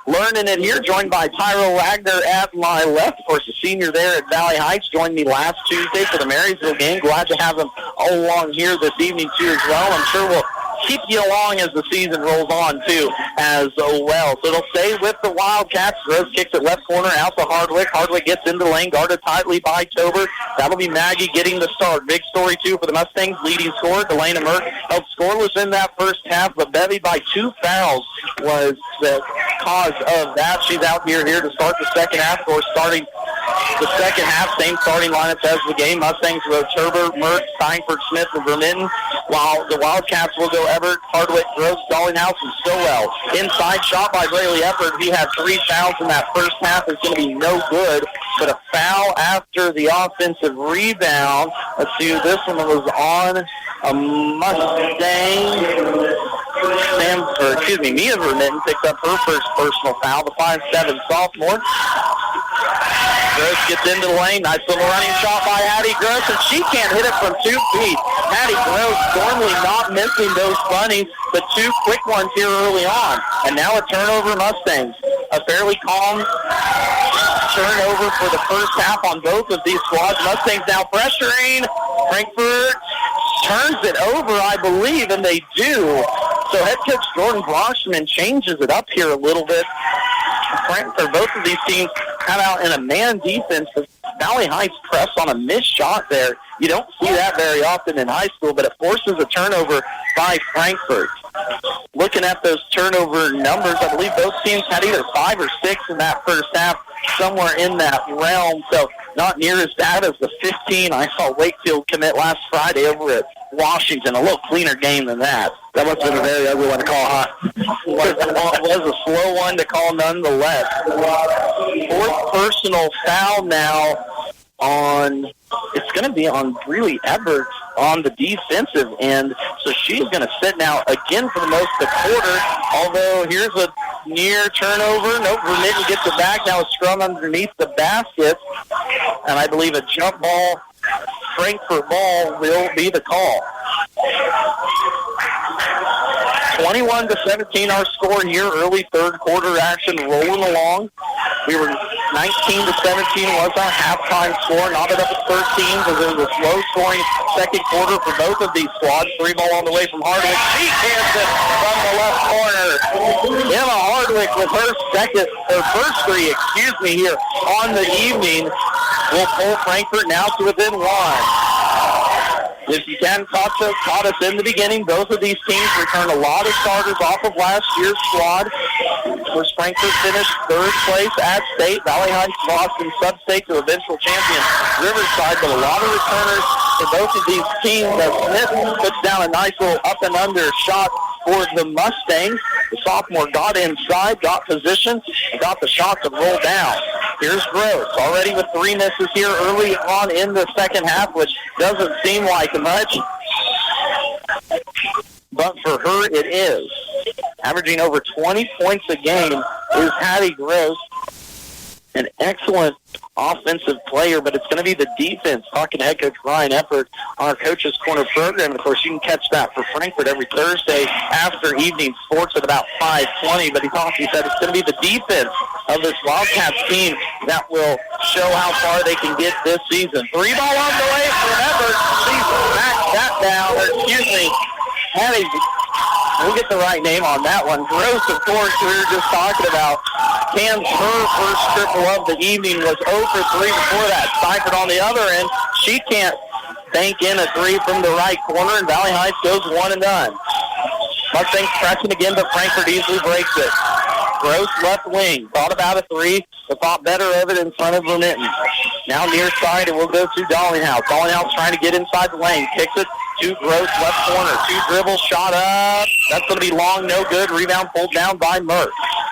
Learning it here, joined by Tyra Wagner at my left. Of course, a senior there at Valley Heights. Joined me last Tuesday for the Marysville game. Glad to have him all along here this evening, too, as well. I'm sure we'll keep you along as the season rolls on, too, as well. So it'll stay with the Wildcats. Gross kicks it left corner out to Hardwick. Hardwick gets into the lane, guarded tightly by Tober. That'll be Maggie getting the start. Big story, too, for the Mustangs. Leading scorer, Delana Merck, held scoreless in that first half, but bevied by 2 fouls was the cause of that. She's out here to start the second half. Of course, starting the second half, same starting lineups as the game. Mustangs will go Tober, Merck, Steinford, Smith, and Vermitten, while the Wildcats will go Everett, Hardwick, Gross, Dollinghouse, and Stillwell. Inside shot by Braley Efford. He had 3 fouls in that first half. It's going to be no good, but a foul after the offensive rebound. Let's see who this one was on. A Mustang. Mia Vermitten picked up her first personal foul, the 5'7" sophomore. Gross gets into the lane. Nice little running shot by Hattie Gross, and she can't hit it from 2 feet. Hattie Gross normally not missing those bunnies, but 2 quick ones here early on. And now a turnover Mustangs. A fairly calm turnover for the first half on both of these squads. Mustangs now pressuring. Frankfort turns it over, I believe, and they do. So head coach Jordan Bloschman changes it up here a little bit. For both of these teams kind of out in a man defense. Valley Heights press on a missed shot there. You don't see that very often in high school, but it forces a turnover by Frankfort. Looking at those turnover numbers, I believe both teams had either 5 or 6 in that first half, somewhere in that realm. So not near as bad as the 15 I saw Wakefield commit last Friday over at Washington. A little cleaner game than that. That must have been a very ugly one to call, huh? It was a slow one to call nonetheless. 4th personal foul now on, it's going to be on Breeley Everett on the defensive end. So she's going to sit now again for the most of the quarter. Although here's a near turnover. Nope, Vermitten gets it back. Now it's strung underneath the basket. And I believe a jump ball, Frankfort ball, will be the call. 21-17 our score here. Early third quarter action rolling along. We were 19-17 was our halftime score. Knotted up at 13 because it was a slow scoring second quarter for both of these squads. 3 ball on the way from Hardwick. She hits it from the left corner. Emma Hardwick with her first 3 here on the evening will pull Frankfort now to within 1. If you can, caught us in the beginning. Both of these teams returned a lot of starters off of last year's squad. Where Frankfort finished 3rd place at state. Valley Heights lost in sub-state to eventual champion Riverside, but a lot of returners for both of these teams. Smith puts down a nice little up-and-under shot for the Mustangs. The sophomore got inside, got position, and got the shot to roll down. Here's Gross, already with 3 misses here early on in the second half, which doesn't seem like much, but for her it is. Averaging over 20 points a game is Hattie Gross. An excellent offensive player, but it's going to be the defense. Talking to head coach Ryan Efford on our Coach's Corner program. And of course, you can catch that for Frankfort every Thursday after evening sports at about 5:20. But he said it's going to be the defense of this Wildcats team that will show how far they can get this season. 3 ball on the way for Efford. She smacked that down. Hattie we'll get the right name on that one. Gross, of course, we were just talking about. Cam's her first triple of the evening was 0 for 3 before that. Seifert on the other end. She can't bank in a three from the right corner, and Valley Heights goes one and done. Mustangs pressing again, but Frankfort easily breaks it. Gross left wing. Thought about a three, but thought better of it in front of Vermitten. Now near side, it will go to Dollinghouse. Dollinghouse trying to get inside the lane. Kicks it to Gross, left corner. 2 dribbles, shot up. That's going to be long, no good. Rebound pulled down by Merck.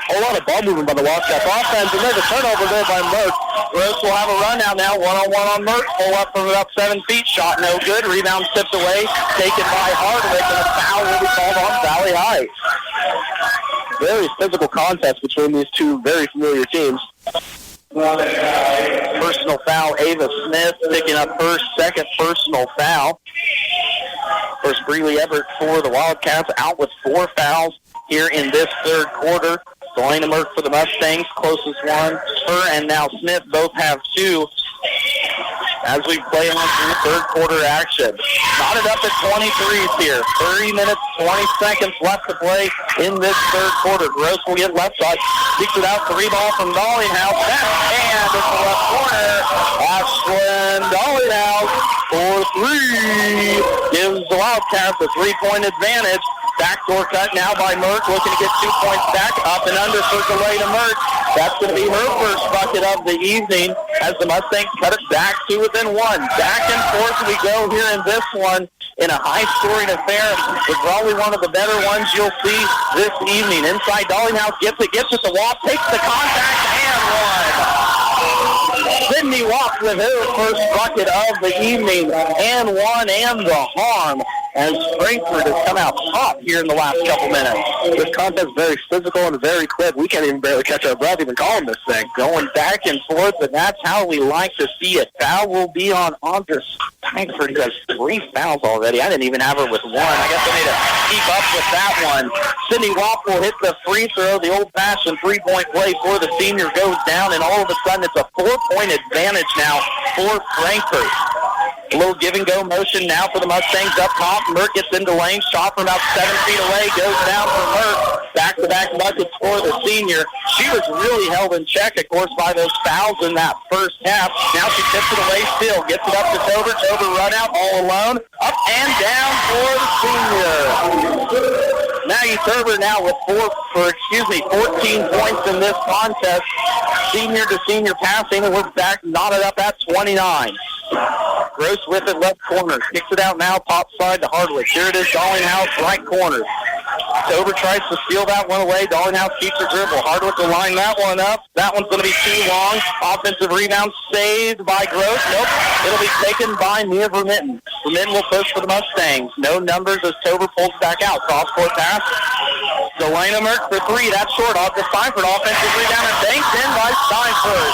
A lot of ball movement by the Wildcats offense, and there's a turnover there by Merck. Gross will have a run out now, one-on-one on Merck. Pull up from about 7 feet, shot no good. Rebound tipped away, taken by Hardwick, and a foul will be called on Valley Heights. Very physical contest between these two very familiar teams. Personal foul, Ava Smith picking up her second personal foul. First, Breeley Everett for the Wildcats out with 4 fouls here in this third quarter. Delana Merck for the Mustangs, closest one. Her and now Smith both have 2 as we play on through third quarter action. Knotted up at 23s here. 30 minutes, 20 seconds left to play in this third quarter. Gross will get left side. Kicks it out, 3 ball from Dollinghouse. And it's the left corner. Ashlyn Dollinghouse for 3. Gives the Wildcats a 3-point advantage. Backdoor cut now by Merck, looking to get 2 points back, up and under for Delana Merck. That's going to be her first bucket of the evening as the Mustangs cut it back to within 1. Back and forth we go here in this one in a high-scoring affair. It's probably one of the better ones you'll see this evening. Inside, Dollinghouse gets it to Watt, takes the contact, and one. Sydney Watt with her first bucket of the evening, and one, and the harm, as Frankfort has come out hot here in the last couple minutes. This contest is very physical and very quick. We can't even barely catch our breath even calling this thing. Going back and forth, and that's how we like to see it. Foul will be on Andres Frankfort. He has 3 fouls already. I didn't even have her with 1. I guess I need to keep up with that one. Sydney Watt will hit the free throw. The old-fashioned 3-point play for the senior goes down, and all of a sudden it's a 4-point advantage now for Frankfort. A little give-and-go motion now for the Mustangs up top. Merck gets into lane. Shot from about 7 feet away. Goes down for Merck. Back-to-back buckets for the senior. She was really held in check, of course, by those fouls in that first half. Now she tips it away still. Gets it up to Tober. Tober run out all alone. Up and down for the senior. Maggie Tober now with 14 points in this contest. Senior-to-senior passing, and we're back knotted up at 29. Gross with it, left corner. Kicks it out now, top side to Hardwick. Here it is, Dollinghouse, right corner. Tober tries to steal that one away. Dollinghouse keeps her dribble. Hardwick will line that one up. That one's going to be too long. Offensive rebound saved by Gross. Nope. It'll be taken by Mia Vermitten. Vermitten will push for the Mustangs. No numbers as Tober pulls back out. Cross-court pass. Delana Merck for 3. That's short. Off the Steinford. Offensive rebound and banked in by Steinford.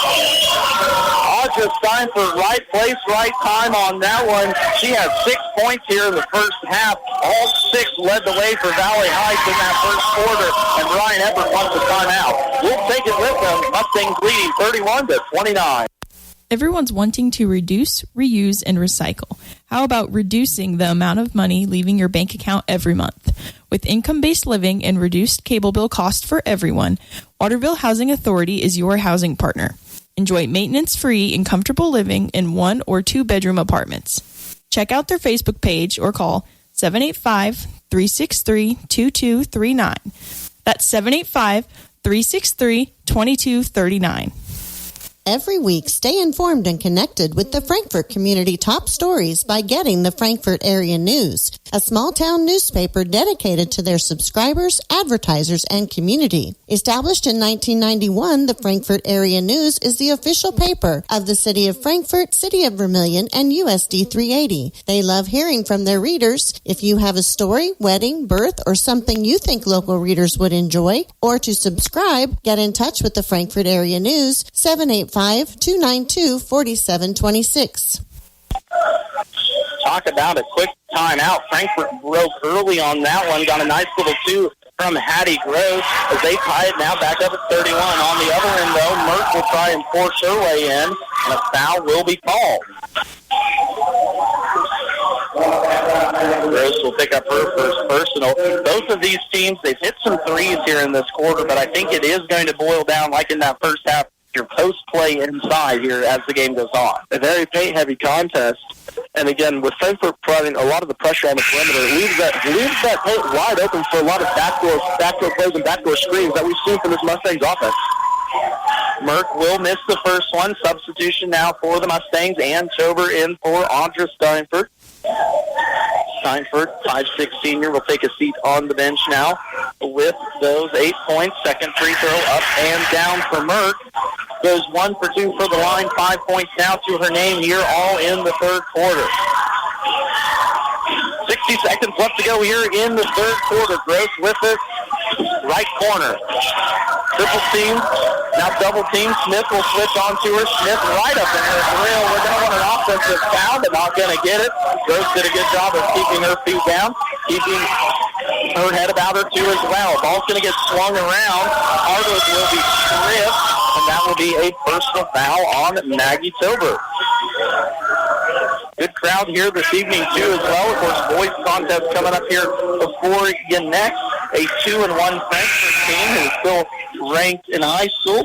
Audra Steinford, right place, right time on that one. She has 6 points here in the first half. All 6 led the way for Valley Heights in that first quarter, and Ryan Everett wants the timeout. We'll take it with them. Mustangs leading 31-29. Everyone's wanting to reduce, reuse, and recycle. How about reducing the amount of money leaving your bank account every month? With income-based living and reduced cable bill cost for everyone, Waterville Housing Authority is your housing partner. Enjoy maintenance-free and comfortable living in 1 or 2 bedroom apartments. Check out their Facebook page or call 785-363-2239. That's 785-363-2239. Every week, stay informed and connected with the Frankfort community top stories by getting the Frankfort Area News, a small-town newspaper dedicated to their subscribers, advertisers, and community. Established in 1991, the Frankfort Area News is the official paper of the City of Frankfort, City of Vermilion, and USD 380. They love hearing from their readers. If you have a story, wedding, birth, or something you think local readers would enjoy, or to subscribe, get in touch with the Frankfort Area News, 785-292-4726. Talk about a quick timeout. Frankfort broke early on that one. Got a nice little 2 from Hattie Gross as they tie it now back up at 31. On the other end, though, Merck will try and force her way in, and a foul will be called. Gross will pick up her first personal. Both of these teams, they've hit some threes here in this quarter, but I think it is going to boil down like in that first half, your post-play inside here as the game goes on. A very paint-heavy contest. And again, with Frankfort providing a lot of the pressure on the perimeter, it leaves that paint wide open for a lot of backdoor plays and backdoor screens that we've seen from this Mustangs offense. Merck will miss the first one. Substitution now for the Mustangs. Ann Tober in for Audra Steinfurt. Steinfurt, 5'6" senior, will take a seat on the bench now with those 8 points. Second free throw up and down for Merck. Goes 1 for 2 for the line. 5 points now to her name here, all in the third quarter. 60 seconds left to go here in the third quarter. Gross with it. Right corner. Triple team. Now double team. Smith will switch on to her. Smith right up in her grill. We're going to want an offensive foul, but not going to get it. Gross did a good job of keeping her feet down, keeping her head about her too as well. Ball's going to get swung around. Hardwood will be stripped, and that will be a personal foul on Maggie Tober. Good crowd here this evening, too, as well. Of course, boys contest coming up here before you next. A 2-1 Frankfort team who is still ranked in high school,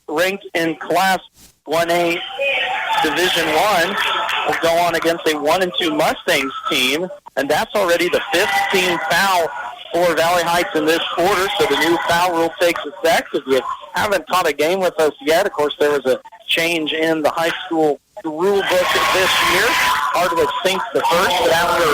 ranked in Class 1A Division I, will go on against a 1-2 Mustangs team, and that's already the 15th foul for Valley Heights in this quarter, so the new foul rule takes effect. If you haven't caught a game with us yet, of course, there was a change in the high school rule book this year. Hardwick sinks the first, but after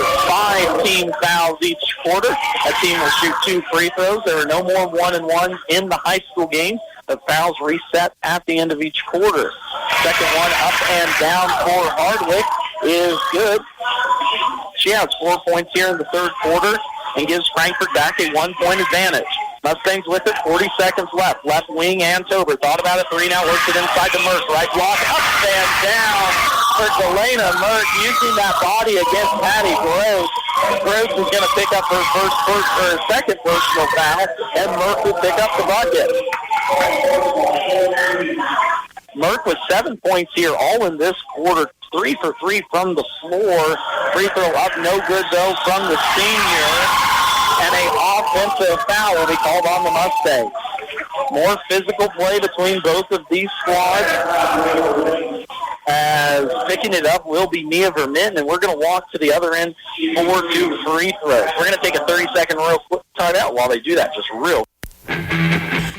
5 team fouls each quarter, a team will shoot 2 free throws. There are no more 1-and-1s in the high school game. The fouls reset at the end of each quarter. Second one up and down for Hardwick is good. She has 4 points here in the third quarter and gives Frankfort back a 1-point advantage. Mustangs with it, 40 seconds left. Left wing, Ann Tober. Thought about it, 3 now, works it inside to Merck. Right block, up and down for Delana Merck, using that body against Patty Gross. Gross is going to pick up her second personal foul, and Merck will pick up the bucket. Merck with 7 points here, all in this quarter. 3 for 3 from the floor. Free throw up, no good though from the senior. And an offensive foul will be called on the Mustangs. More physical play between both of these squads. As picking it up will be Mia Vermitten, and we're going to walk to the other end for 2 free throws. We're going to take a 30-second real quick timeout while they do that, just real.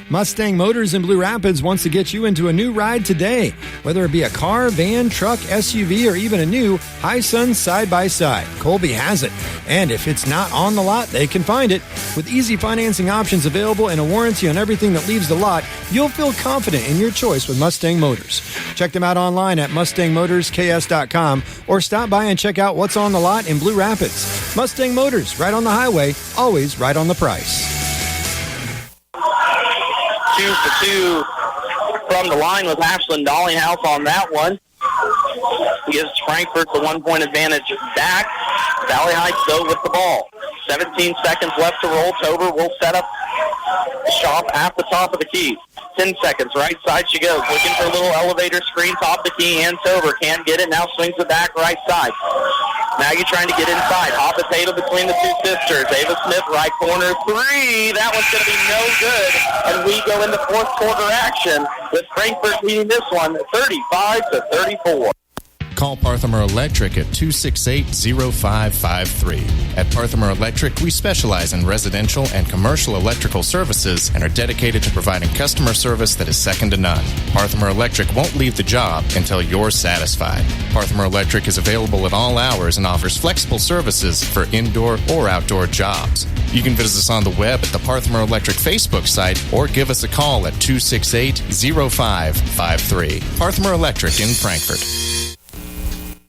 Mustang Motors in Blue Rapids wants to get you into a new ride today. Whether it be a car, van, truck, SUV, or even a new Hisun side-by-side, Colby has it. And if it's not on the lot, they can find it. With easy financing options available and a warranty on everything that leaves the lot, you'll feel confident in your choice with Mustang Motors. Check them out online at MustangMotorsKS.com or stop by and check out what's on the lot in Blue Rapids. Mustang Motors, right on the highway, always right on the price. 2 for 2 from the line with Ashlyn Dollinghouse on that one. Gives Frankfort the 1-point advantage back. Valley Heights, though, with the ball. 17 seconds left to roll. Tober will set up shop at the top of the key. 10 seconds, right side she goes. Looking for a little elevator screen, top of the key, and Tober can't get it. Now swings it back right side. Maggie trying to get inside. Hot potato between the two sisters. Ava Smith, right corner, 3. That one's going to be no good. And we go into fourth quarter action with Frankfort leading this one 35-34. Call Parthamer Electric at 268-0553. At Parthamer Electric, we specialize in residential and commercial electrical services and are dedicated to providing customer service that is second to none. Parthamer Electric won't leave the job until you're satisfied. Parthamer Electric is available at all hours and offers flexible services for indoor or outdoor jobs. You can visit us on the web at the Parthamer Electric Facebook site or give us a call at 268-0553. Parthamer Electric in Frankfort.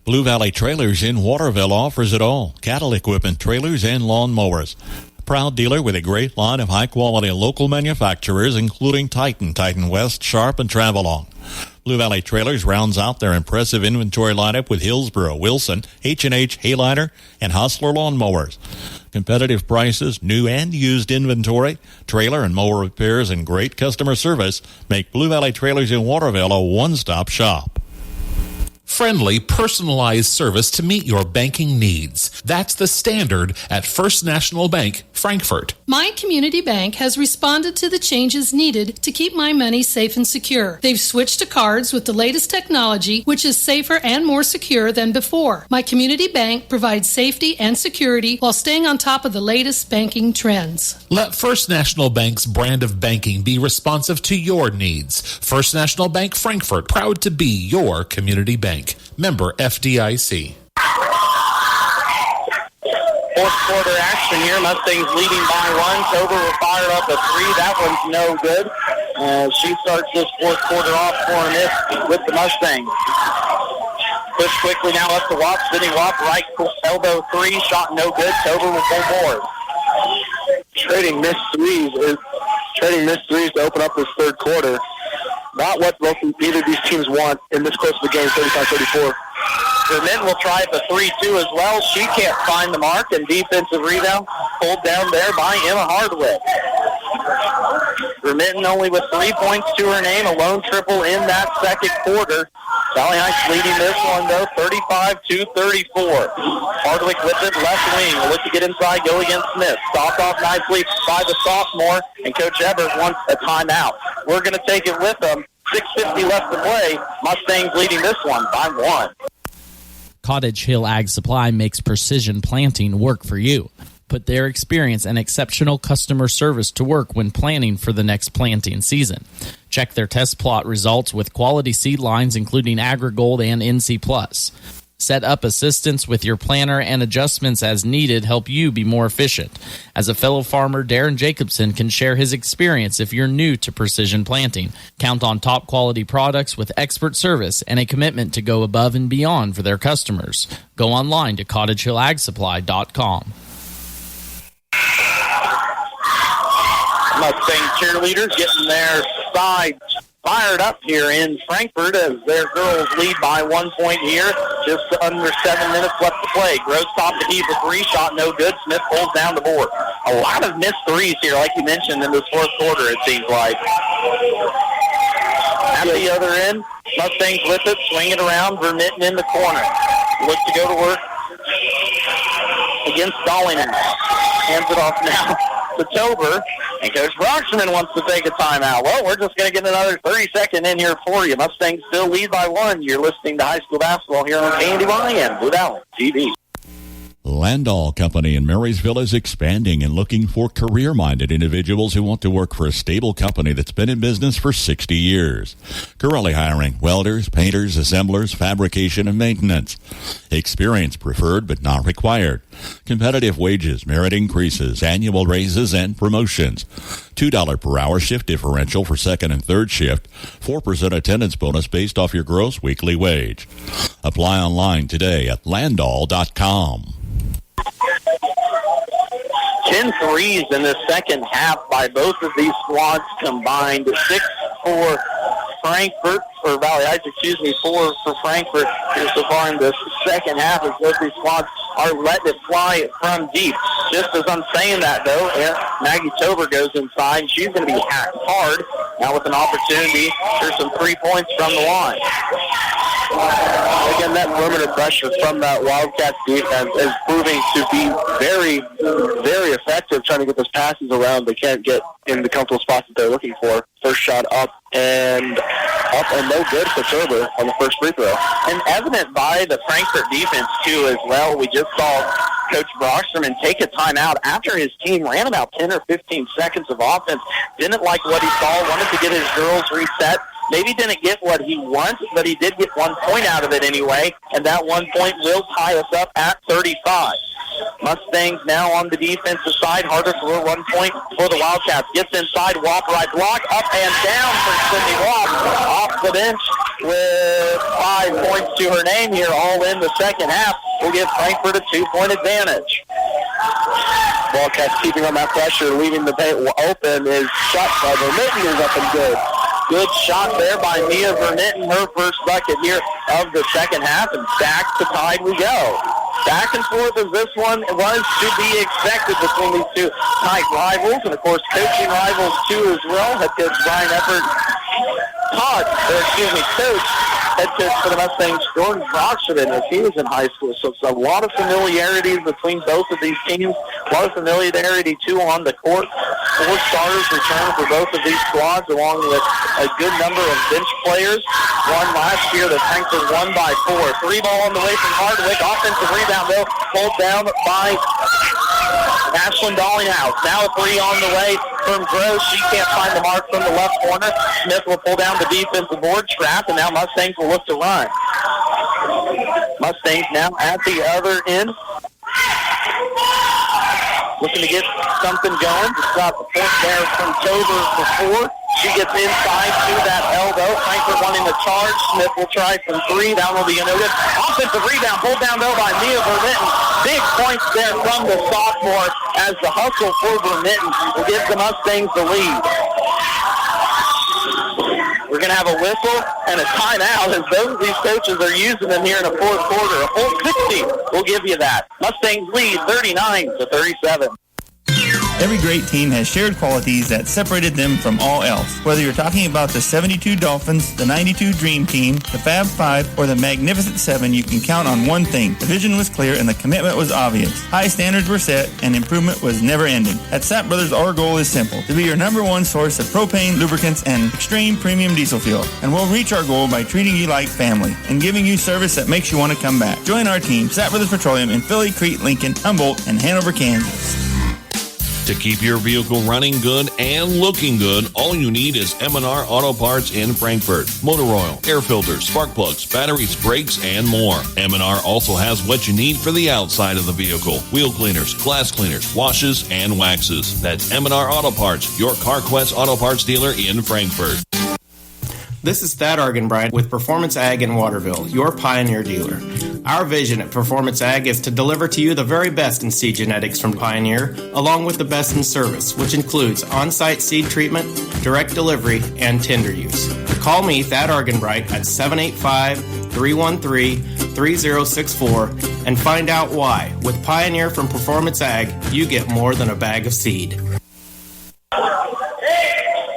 Blue Valley Trailers in Waterville offers it all. Cattle equipment, trailers, and lawn mowers. Proud dealer with a great line of high-quality local manufacturers, including Titan, Titan West, Sharp, and Travelong. Blue Valley Trailers rounds out their impressive inventory lineup with Hillsboro, Wilson, H&H, Hayliner, and Hustler lawn mowers. Competitive prices, new and used inventory, trailer and mower repairs, and great customer service make Blue Valley Trailers in Waterville a one-stop shop. friendly, personalized service to meet your banking needs. That's the standard at First National Bank, Frankfort. My community bank has responded to the changes needed to keep my money safe and secure. They've switched to cards with the latest technology, which is safer and more secure than before. My community bank provides safety and security while staying on top of the latest banking trends. Let First National Bank's brand of banking be responsive to your needs. First National Bank, Frankfort, proud to be your community bank. Member FDIC. Fourth quarter action here. Mustangs leading by one. Tober will fire up a three. That one's no good. She starts this fourth quarter off for a miss with the Mustangs. Push quickly now up to Watt. Sydney Watt, right elbow three. Shot no good. Tober will pull board. Trading missed threes to open up this third quarter. Not what both either of these teams want in this close of the game, 35-34. Vermitten will try the 3-2 as well. She can't find the mark, and defensive rebound pulled down there by Emma Hardwick. Vermitten only with 3 points to her name, a lone triple in that second quarter. Valley Heights leading this one, though, 35-34. Hardwick with it, left wing. Will look to get inside, go against Smith. Stopped off nicely by the sophomore, and Coach Ebert wants a timeout. We're going to take it with them. 6:50 left to play. Mustangs leading this one by 1. Cottage Hill Ag Supply makes precision planting work for you. Put their experience and exceptional customer service to work when planning for the next planting season. Check their test plot results with quality seed lines including AgriGold and NC+. Set up assistance with your planner and adjustments as needed help you be more efficient. As a fellow farmer, Darren Jacobson can share his experience if you're new to precision planting. Count on top quality products with expert service and a commitment to go above and beyond for their customers. Go online to cottagehillagsupply.com. Mustang cheerleaders getting their sides fired up here in Frankfort as their girls lead by 1 point here. Just under 7 minutes left to play. Gross top to heave a three. Shot no good. Smith pulls down the board. A lot of missed threes here, like you mentioned, in this fourth quarter, it seems like. At the other end, Mustangs with it, swing it around. Vermitten in the corner. Look to go to work against Dollingen. Hands it off now to Tober. And Coach Broxman wants to take a timeout. Well, we're just going to get another 30-second in here for you. Mustangs still lead by 1. You're listening to high school basketball here on KNDY and Blue Valley TV. Landall Company in Marysville is expanding and looking for career-minded individuals who want to work for a stable company that's been in business for 60 years. Currently hiring welders, painters, assemblers, fabrication, and maintenance. Experience preferred but not required. Competitive wages, merit increases, annual raises, and promotions. $2 per hour shift differential for second and third shift. 4% attendance bonus based off your gross weekly wage. Apply online today at landall.com. 10 threes in the second half by both of these squads combined. 6 for Frankfort, or Valley Heights, 4 for Frankfort here so far in the second half as both these squads are letting it fly from deep. Just as I'm saying that, though, Maggie Tober goes inside. She's going to be hacked hard now with an opportunity for some 3 points from the line. Again, that perimeter pressure from that Wildcats defense is proving to be very, very effective trying to get those passes around. They can't get in the comfortable spots that they're looking for. First shot up and no good for Tober on the first free throw. And evident by the Frankfort defense, too, as well. We just saw Coach Brocksterman take a timeout after his team ran about 10 or 15 seconds of offense. Didn't like what he saw, wanted to get his girls reset. Maybe didn't get what he wants, but he did get 1 point out of it anyway, and that 1 point will tie us up at 35. Mustangs now on the defensive side. Harder for 1 point for the Wildcats. Gets inside, Wap right block, up and down for Sydney Wap. Off the bench with 5 points to her name here, all in the second half. Will give Frankfort a 2-point advantage. Wildcats keeping on that pressure, leaving the paint open. Is shot by Vermitten is up and good. Good shot there by Mia Vermitten, her first bucket here of the second half, and back to tied we go. Back and forth as this one was to be expected between these two tight rivals, and of course coaching rivals too as well. Head coach Brian Effort Coach head coach for the Mustangs, Jordan Broxton, as he was in high school. So it's a lot of familiarity between both of these teams. A lot of familiarity, too, on the court. 4 starters return for both of these squads, along with a good number of bench players. One last year that Frankfort won by 4. 3 ball on the way from Hardwick. Offensive rebound, though, pulled down by Ashlyn Dallinghouse. Now a 3 on the way from Gross. She can't find the mark from the left corner. Smith will pull down the defensive board trap, and now Mustangs will look to run. Mustangs now at the other end, looking to get something going. Just got the point there from Tober for 4. She gets inside to that elbow. Frankfort wanting to charge. Smith will try from 3. That will be no good. Offensive rebound pulled down though by Mia Vermitten. Big points there from the sophomore as the hustle for Vermitten will give the Mustangs the lead. We're going to have a whistle and a timeout as both of these coaches are using them here in the fourth quarter. A full 60 will give you that. Mustangs lead 39-37. Every great team has shared qualities that separated them from all else. Whether you're talking about the 72 Dolphins, the 92 Dream Team, the Fab Five, or the Magnificent Seven, you can count on one thing. The vision was clear and the commitment was obvious. High standards were set and improvement was never ending. At Sapp Brothers, our goal is simple: to be your number one source of propane, lubricants, and extreme premium diesel fuel. And we'll reach our goal by treating you like family and giving you service that makes you want to come back. Join our team, Sapp Brothers Petroleum, in Philly, Crete, Lincoln, Humboldt, and Hanover, Kansas. To keep your vehicle running good and looking good, all you need is M&R Auto Parts in Frankfort. Motor oil, air filters, spark plugs, batteries, brakes, and more. M&R also has what you need for the outside of the vehicle: wheel cleaners, glass cleaners, washes, and waxes. That's M&R Auto Parts, your CarQuest Auto Parts dealer in Frankfort. This is Thad Argenbright with Performance Ag in Waterville, your Pioneer dealer. Our vision at Performance Ag is to deliver to you the very best in seed genetics from Pioneer, along with the best in service, which includes on-site seed treatment, direct delivery, and tender use. Call me, Thad Argenbright, at 785-313-3064 and find out why. With Pioneer from Performance Ag, you get more than a bag of seed.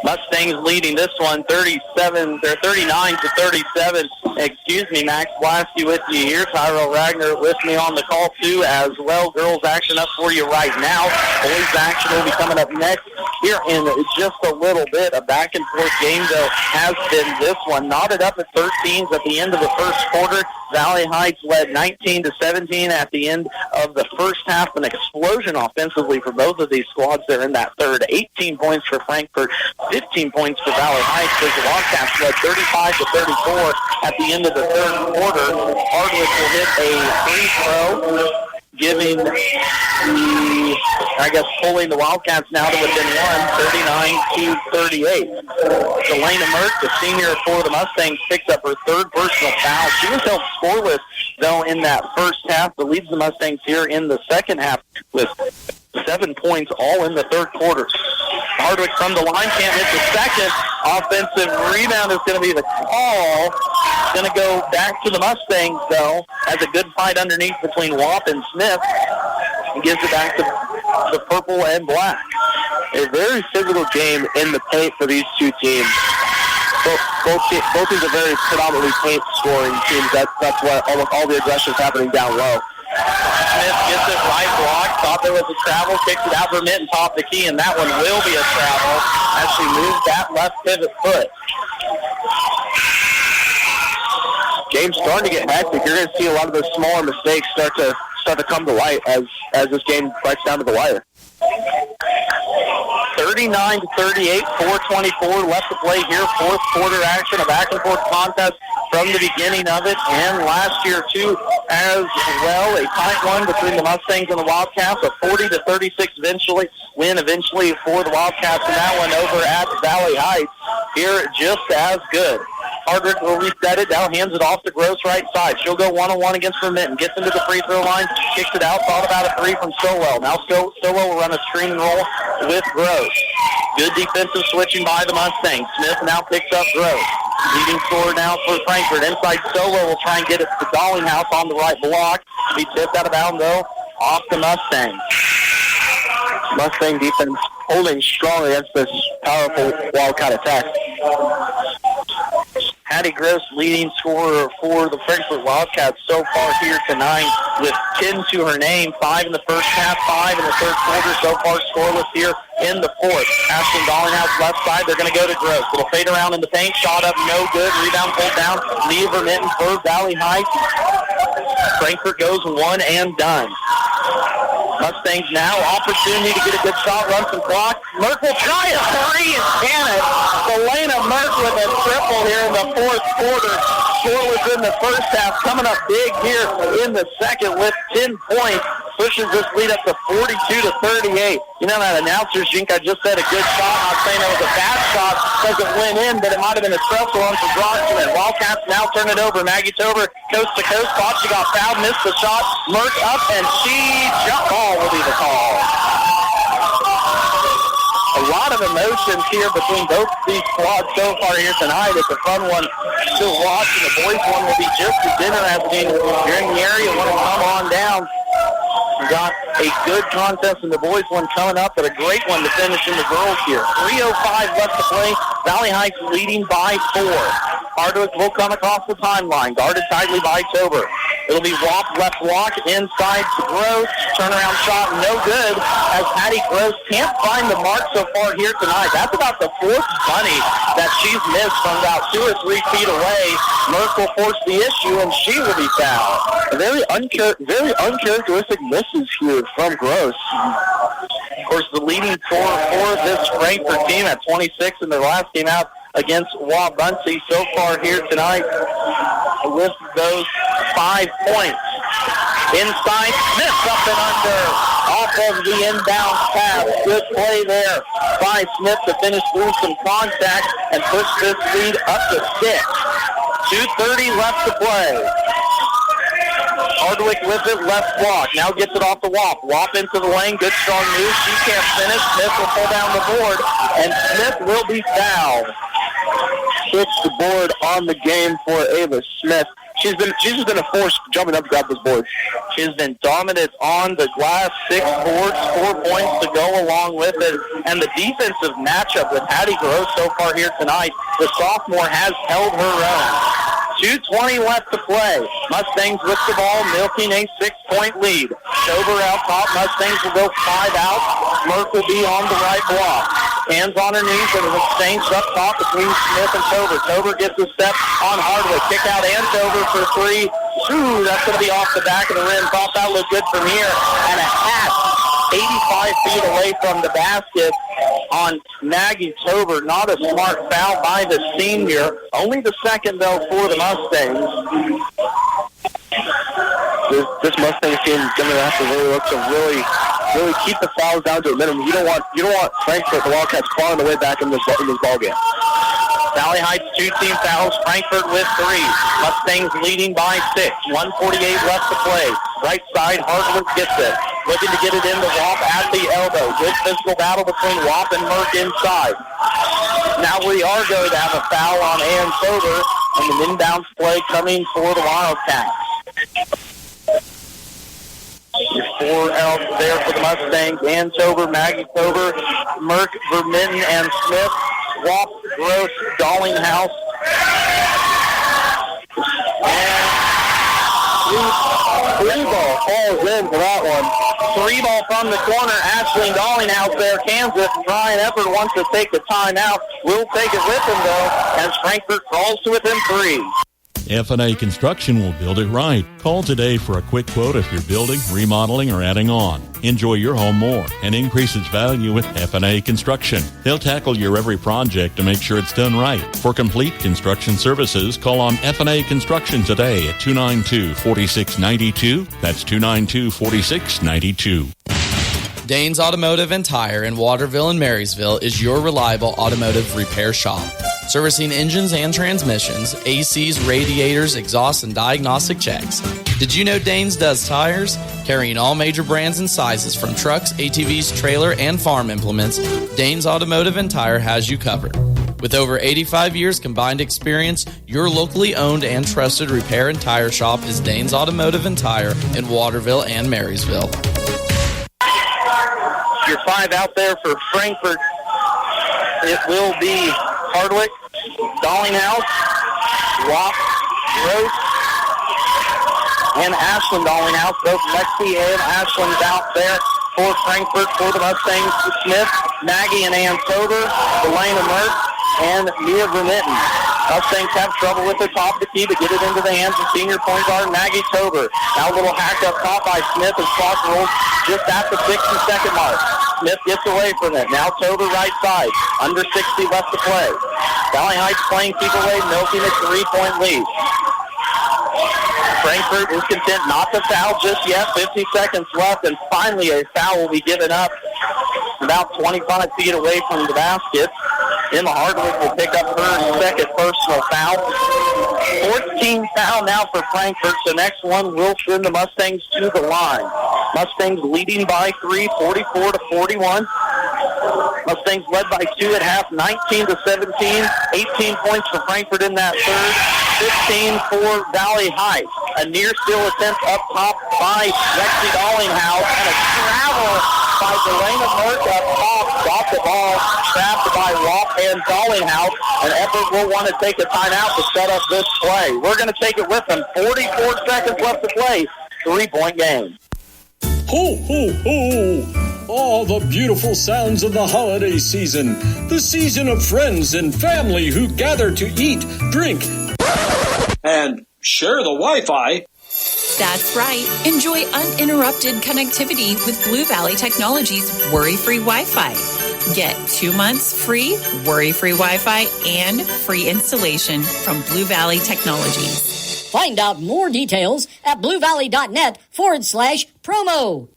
Mustangs leading this one 39-37. Excuse me, Max Blasky with you here. Tyrell Ragnar with me on the call too as well. Girls action up for you right now. Boys action will be coming up next here in just a little bit. A back and forth game though has been this one. Knotted up at 13s at the end of the first quarter. Valley Heights led 19-17 at the end of the first half. An explosion offensively for both of these squads there in that third. 18 points for Frankfort, 15 points for Valley Heights. As the Wildcats led 35-34 at the end of the third quarter. Hardwick will hit a free throw, giving pulling the Wildcats now to within 39-38. Delana Merck, the senior for the Mustangs, picks up her third personal foul. She was held scoreless, though, in that first half, but leads the Mustangs here in the second half with 7 points all in the third quarter. Hardwick from the line, can't hit the second. Offensive rebound is going to be the call. Going to go back to the Mustangs, though. Has a good fight underneath between Wap and Smith. And gives it back to the purple and black. A very physical game in the paint for these two teams. Both teams are very predominantly paint scoring teams. That's why almost all the aggression is happening down low. Smith gets it right block. Thought there was a travel. Kicks it out for Minton, top the key, and that one will be a travel as she moves that left pivot foot. Game's starting to get hectic. You're going to see a lot of those smaller mistakes start to come to light as this game bites down to the wire. 39-38, 4:24 left to play here. Fourth quarter action, a back-and-forth contest from the beginning of it, and last year, too, as well. A tight one between the Mustangs and the Wildcats, a 40-36 win eventually for the Wildcats, and that one over at Valley Heights. Here, just as good. Hardwick will reset it, now hands it off to Gross right side. She'll go one-on-one against Vermitten, gets into the free throw line, kicks it out, thought about a three from Stowell. Now Stowell will run a screen and roll with Gross. Good defensive switching by the Mustangs. Smith now picks up Gross. Leading scorer now for Frankfort. Inside Stowell will try and get it to Dallinghouse on the right block. Be tipped out of bounds, though, off the Mustangs. Mustang defense holding strong against this powerful Wildcat attack. Hattie Gross, leading scorer for the Frankfort Wildcats so far here tonight, with 10 to her name, 5 in the first half, 5 in the third quarter, so far scoreless here in the fourth. Ashton Dollinghouse left side, they're going to go to Gross. It'll fade around in the paint, shot up, no good, rebound pulled down, Leah Vermitten for Valley Heights. Frankfort goes one and done. Mustangs now, opportunity to get a good shot, run some clock. Merck will try a three and can it. Selena Merck with a triple here in the fourth quarter. Scoreless in the first half, coming up big here in the second with 10 points. Pushes this lead up to 42-38. You know that announcer's jinx, I just said a good shot. I'm not saying it was a bad shot because it went in, but it might have been a stressful one for Brockman. Wildcats now turn it over. Maggie Tober, coast to coast, thought she got fouled, missed the shot. Merck up, and she jump ball will be the call. A lot of emotions here between both these squads so far here tonight. It's a fun one to watch, and the boys' one will be just as interesting. You're in the area, want to come on down. We got a good contest in the boys' one coming up, but a great one to finish in the girls' here. 3:05 left to play. Valley Heights leading by 4. Hardwick will come across the timeline, guarded tightly by Tober. It'll be Wop, left block, inside to Gross. Turnaround shot, no good, as Hattie Gross can't find the mark so far here tonight. That's about the fourth bunny that she's missed from about 2 or 3 feet away. Merck will force the issue, and she will be fouled. Very uncharacteristic misses here from Gross. Of course, the leading scorer for this Frankfort team at 26 in their last game out against Wabaunsee so far here tonight with those 5 points. Inside, Smith up and under. Off of the inbound pass. Good play there by Smith to finish through some contact and push this lead up to 6. 2:30 left to play. Hardwick with it, left block. Now gets it off the Wop. Wop into the lane. Good strong move. She can't finish. Smith will pull down the board, and Smith will be fouled. Hits the board on the game for Ava Smith. She's just been a force jumping up to grab this board. She's been dominant on the glass, 6 boards, 4 points to go along with it. And the defensive matchup with Hattie Gross so far here tonight, the sophomore has held her own. 2:20 left to play. Mustangs with the ball, milking a 6-point lead. Tober out top. Mustangs will go 5 out. Merck will be on the right block. Hands on her knees, and an exchange up top between Smith and Tober. Tober gets a step on Hardwick. Kick out and Tober for 3. Ooh, that's going to be off the back of the rim. Thought that looked good from here. And a hat 85 feet away from the basket on Maggie Tober. Not a smart foul by the senior. Only the second, though, for the Mustangs. This Mustangs team is going to have to really look to really keep the fouls down to a minimum. You don't want Frankfort, the Wildcats, clawing the way back in this ball game. Valley Heights 2-team fouls. Frankfort with 3. Mustangs leading by 6. 1:48 left to play. Right side, Hardwick gets it. Looking to get it into Wop at the elbow. Good physical battle between Wop and Merck inside. Now we are going to have a foul on Ann Tober, and an inbounds play coming for the Wildcats. 4 out there for the Mustangs. Ann Tober, Maggie Tober, Merck, Vermitten, and Smith. Wop, Gross, Dollinghouse. And 3 ball falls in for that one. 3 ball from the corner. Ashley Dollinghouse there. Kansas trying effort wants to take the timeout. Will take it with him, though, as Frankfort crawls to within 3. F&A Construction will build it right. Call today for a quick quote if you're building, remodeling, or adding on. Enjoy your home more and increase its value with F&A Construction. They'll tackle your every project to make sure it's done right. For complete construction services, call on F&A Construction today at 292-4692. That's 292-4692. Danes Automotive and Tire in Waterville and Marysville is your reliable automotive repair shop. Servicing engines and transmissions, ACs, radiators, exhaust, and diagnostic checks. Did you know Danes does tires? Carrying all major brands and sizes from trucks, ATVs, trailer, and farm implements, Danes Automotive and Tire has you covered. With over 85 years combined experience, your locally owned and trusted repair and tire shop is Danes Automotive and Tire in Waterville and Marysville. Your 5 out there for Frankfort. It will be Hardwick, Dollinghouse, Rock, Gross, and Ashland Dallinghouse. Both Lexi and Ashland's out there for Frankfort. For the Mustangs, Smith, Maggie and Ann Tober, Delana Merck, and Mia Vermitten. Mustangs have trouble with the top of the key to get it into the hands of senior point guard Maggie Tober. Now a little hack up top by Smith as clock rolls just at the 60-second mark. Smith gets away from it. Now Tober right side. Under 60 left to play. Valley Heights playing keep away, milking a 3-point lead. Frankfort is content not to foul just yet. 50 seconds left, and finally a foul will be given up about 25 feet away from the basket. Emma Hardwick will pick up her second personal foul. 14 foul now for Frankfort, so next one will send the Mustangs to the line. Mustangs leading by 3, 44-41. Mustangs led by 2 at half, 19-17. 18 points for Frankfort in that third. 15 for Valley Heights. A near steal attempt up top by Lexi Dallinghouse, and a travel by Delana Merck up top. Got the ball trapped by Roth and Dallinghouse. And Effort will want to take a timeout to set up this play. We're going to take it with them. 44 seconds left to play. 3-point game. Ho, ho, ho! All the beautiful sounds of the holiday season. The season of friends and family who gather to eat, drink, and share the Wi-Fi. That's right. Enjoy uninterrupted connectivity with Blue Valley Technologies worry-free Wi-Fi. Get 2 months free worry-free Wi-Fi and free installation from Blue Valley Technologies. Find out more details at bluevalley.net/promo.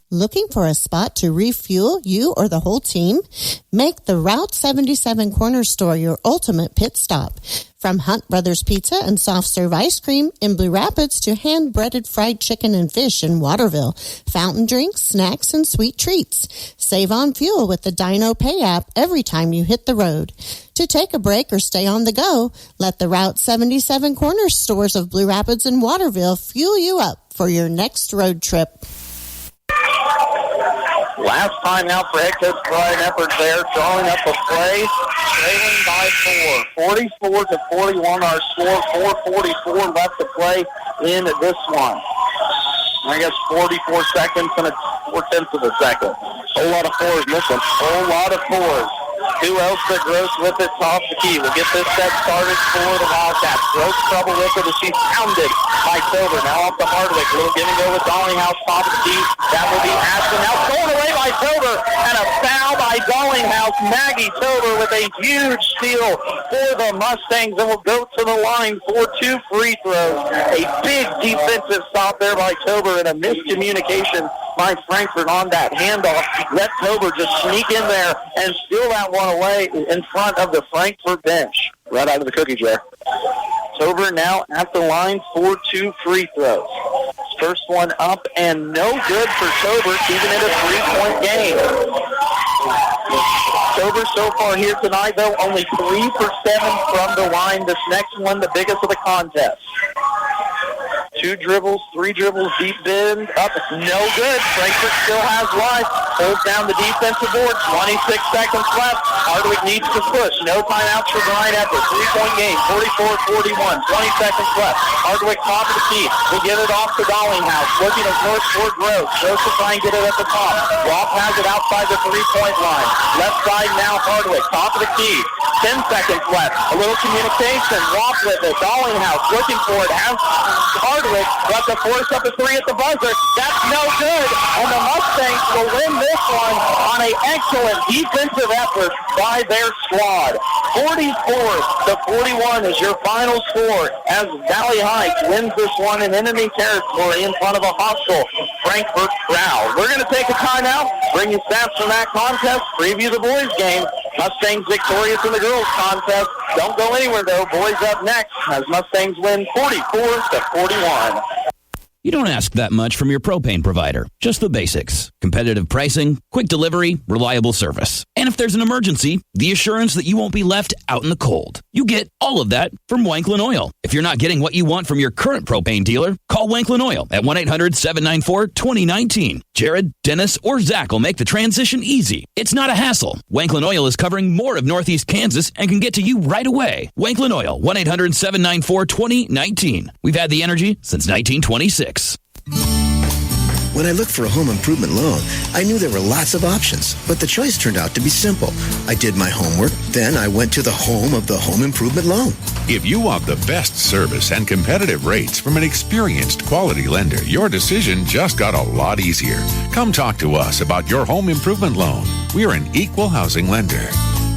Looking for a spot to refuel you or the whole team? Make the Route 77 Corner Store your ultimate pit stop. From Hunt Brothers Pizza and soft serve ice cream in Blue Rapids to hand-breaded fried chicken and fish in Waterville, fountain drinks, snacks, and sweet treats. Save on fuel with the Dino Pay app every time you hit the road. To take a break or stay on the go, let the Route 77 Corner Stores of Blue Rapids and Waterville fuel you up for your next road trip. Last time out for head coach Brian Effort there, drawing up a play, trailing by 4. 44-41 our score, 4:44 left to play in this one. I guess 44 seconds and 4/10 of a second. Whole lot of fours missing. Whole lot of fours. Who else but Gross with it top the key? We'll get this set started for the Wildcats. Gross trouble with it as she's pounded by Tober. Now off to Hardwick. A little give and go with Dallinghouse top of the key. That will be Ashton. Now stolen away by Tober. And a foul by Dallinghouse. Maggie Tober with a huge steal for the Mustangs. And will go to the line for 2 free throws. A big defensive stop there by Tober and a miscommunication by Frankfort on that handoff. Let Tober just sneak in there and steal that one away in front of the Frankfort bench. Right out of the cookie jar. Tober now at the line for 2 free throws. First one up and no good for Tober, keeping it a 3-point game. Tober so far here tonight, though, only 3 for 7 from the line. This next one, the biggest of the contest. 2 dribbles, 3 dribbles, deep bend, up, no good. Frankfort still has life. Holds down the defensive board, 26 seconds left. Hardwick needs to push. No timeouts for Brian Effort. 3-point game, 44-41, 20 seconds left. Hardwick top of the key. Will get it off to Dallinghouse. Looking at North Fort Gross. Gross will try and get it at the top. Roth has it outside the 3-point line. Left side now, Hardwick, top of the key. 10 seconds left. A little communication. Roth with it. Dallinghouse looking for it. Has Hardwick, but to force up a 3 at the buzzer. That's no good. And the Mustangs will win this one on an excellent defensive effort by their squad. 44-41 is your final score as Valley Heights wins this one in enemy territory in front of a hostile Frankfort crowd. We're going to take a timeout, bring you stats from that contest, preview the boys game. Mustangs victorious in the girls contest. Don't go anywhere, though. Boys up next as Mustangs win 44-41. You don't ask that much from your propane provider. Just the basics. Competitive pricing, quick delivery, reliable service. And if there's an emergency, the assurance that you won't be left out in the cold. You get all of that from Wanklin Oil. If you're not getting what you want from your current propane dealer, call Wanklin Oil at 1-800-794-2019. Jared, Dennis, or Zach will make the transition easy. It's not a hassle. Wanklin Oil is covering more of Northeast Kansas and can get to you right away. Wanklin Oil, 1-800-794-2019. We've had the energy since 1926. When I looked for a home improvement loan, I knew there were lots of options, but the choice turned out to be simple. I did my homework, then I went to the home of the home improvement loan. If you want the best service and competitive rates from an experienced quality lender, your decision just got a lot easier. Come talk to us about your home improvement loan. We're an equal housing lender.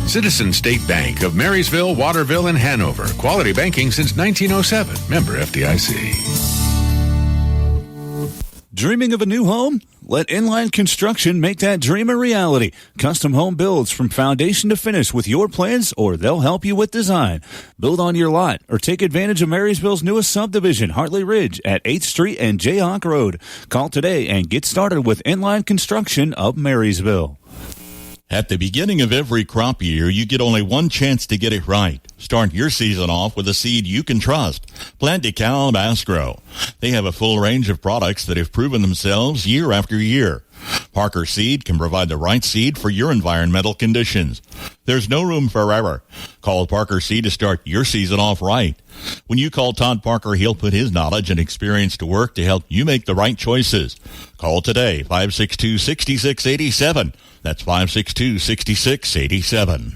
Citizen State Bank of Marysville, Waterville, and Hanover. Quality banking since 1907. Member FDIC. Dreaming of a new home? Let Inline Construction make that dream a reality. Custom home builds from foundation to finish with your plans, or they'll help you with design. Build on your lot or take advantage of Marysville's newest subdivision, Hartley Ridge, at 8th Street and Jayhawk Road. Call today and get started with Inline Construction of Marysville. At the beginning of every crop year, you get only one chance to get it right. Start your season off with a seed you can trust. Plant DeKalb Asgrow. They have a full range of products that have proven themselves year after year. Parker Seed can provide the right seed for your environmental conditions. There's no room for error. Call Parker Seed to start your season off right. When you call Todd Parker, he'll put his knowledge and experience to work to help you make the right choices. Call today, 562-6687. That's 562-6687.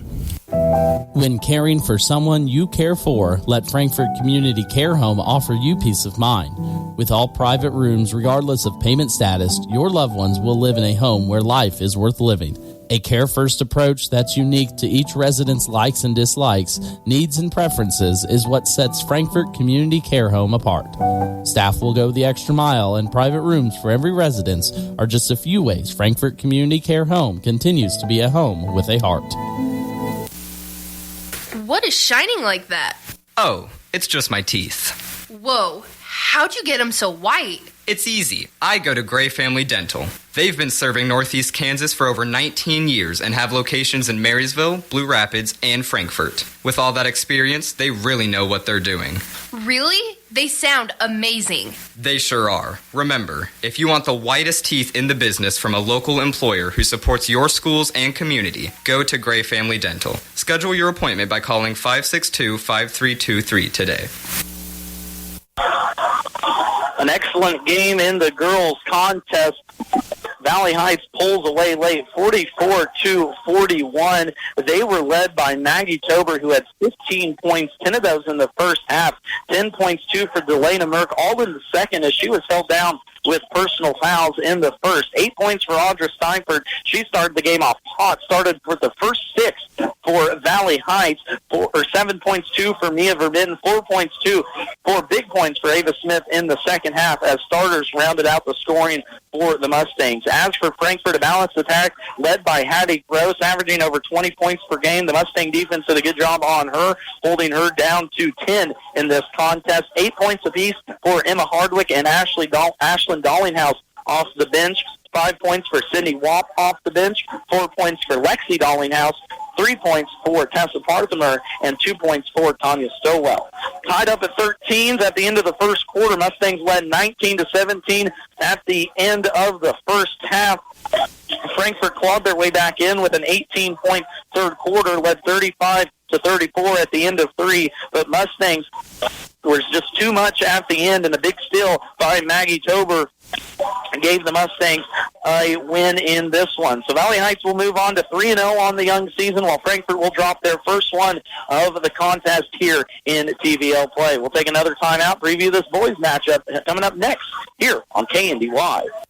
When caring for someone you care for, let Frankfort Community Care Home offer you peace of mind. With all private rooms, regardless of payment status, your loved ones will live in a home where life is worth living. A care-first approach that's unique to each resident's likes and dislikes, needs and preferences is what sets Frankfort Community Care Home apart. Staff will go the extra mile, and private rooms for every residence are just a few ways Frankfort Community Care Home continues to be a home with a heart. What is shining like that? Oh, it's just my teeth. Whoa, how'd you get them so white? It's easy. I go to Gray Family Dental. They've been serving Northeast Kansas for over 19 years and have locations in Marysville, Blue Rapids, and Frankfort. With all that experience, they really know what they're doing. Really? They sound amazing. They sure are. Remember, if you want the whitest teeth in the business from a local employer who supports your schools and community, go to Gray Family Dental. Schedule your appointment by calling 562-5323 today. An excellent game in the girls' contest. Valley Heights pulls away late, 44-41. They were led by Maggie Tober, who had 15 points, 10 of those in the first half, 10 points, too, for Delana Merck, all in the second as she was held down with personal fouls in the first. 8 points for Audra Steinford. She started the game off hot, started with the first 6 for Valley Heights, 7 points, 2 for Mia Verbitten, 4 points, 2 for big points for Ava Smith in the second half as starters rounded out the scoring for the Mustangs. As for Frankfort, a balanced attack led by Hattie Gross, averaging over 20 points per game. The Mustang defense did a good job on her, holding her down to 10 in this contest. 8 points apiece for Emma Hardwick and Ashlyn Dollinghouse off the bench. 5 points for Sydney Wapp off the bench. 4 points for Lexi Dollinghouse. 3 points for Tessa Parthimer, and 2 points for Tanya Stowell. Tied up at 13 at the end of the first quarter. Mustangs led 19-17 at the end of the first half. Frankfort clawed their way back in with an 18-point third quarter, led 35-34 at the end of 3, but Mustangs was just too much at the end, and a big steal by Maggie Tober gave the Mustangs a win in this one. So Valley Heights will move on to 3-0 on the young season, while Frankfort will drop their first one of the contest here in TVL play. We'll take another timeout, preview this boys matchup coming up next here on KNDY.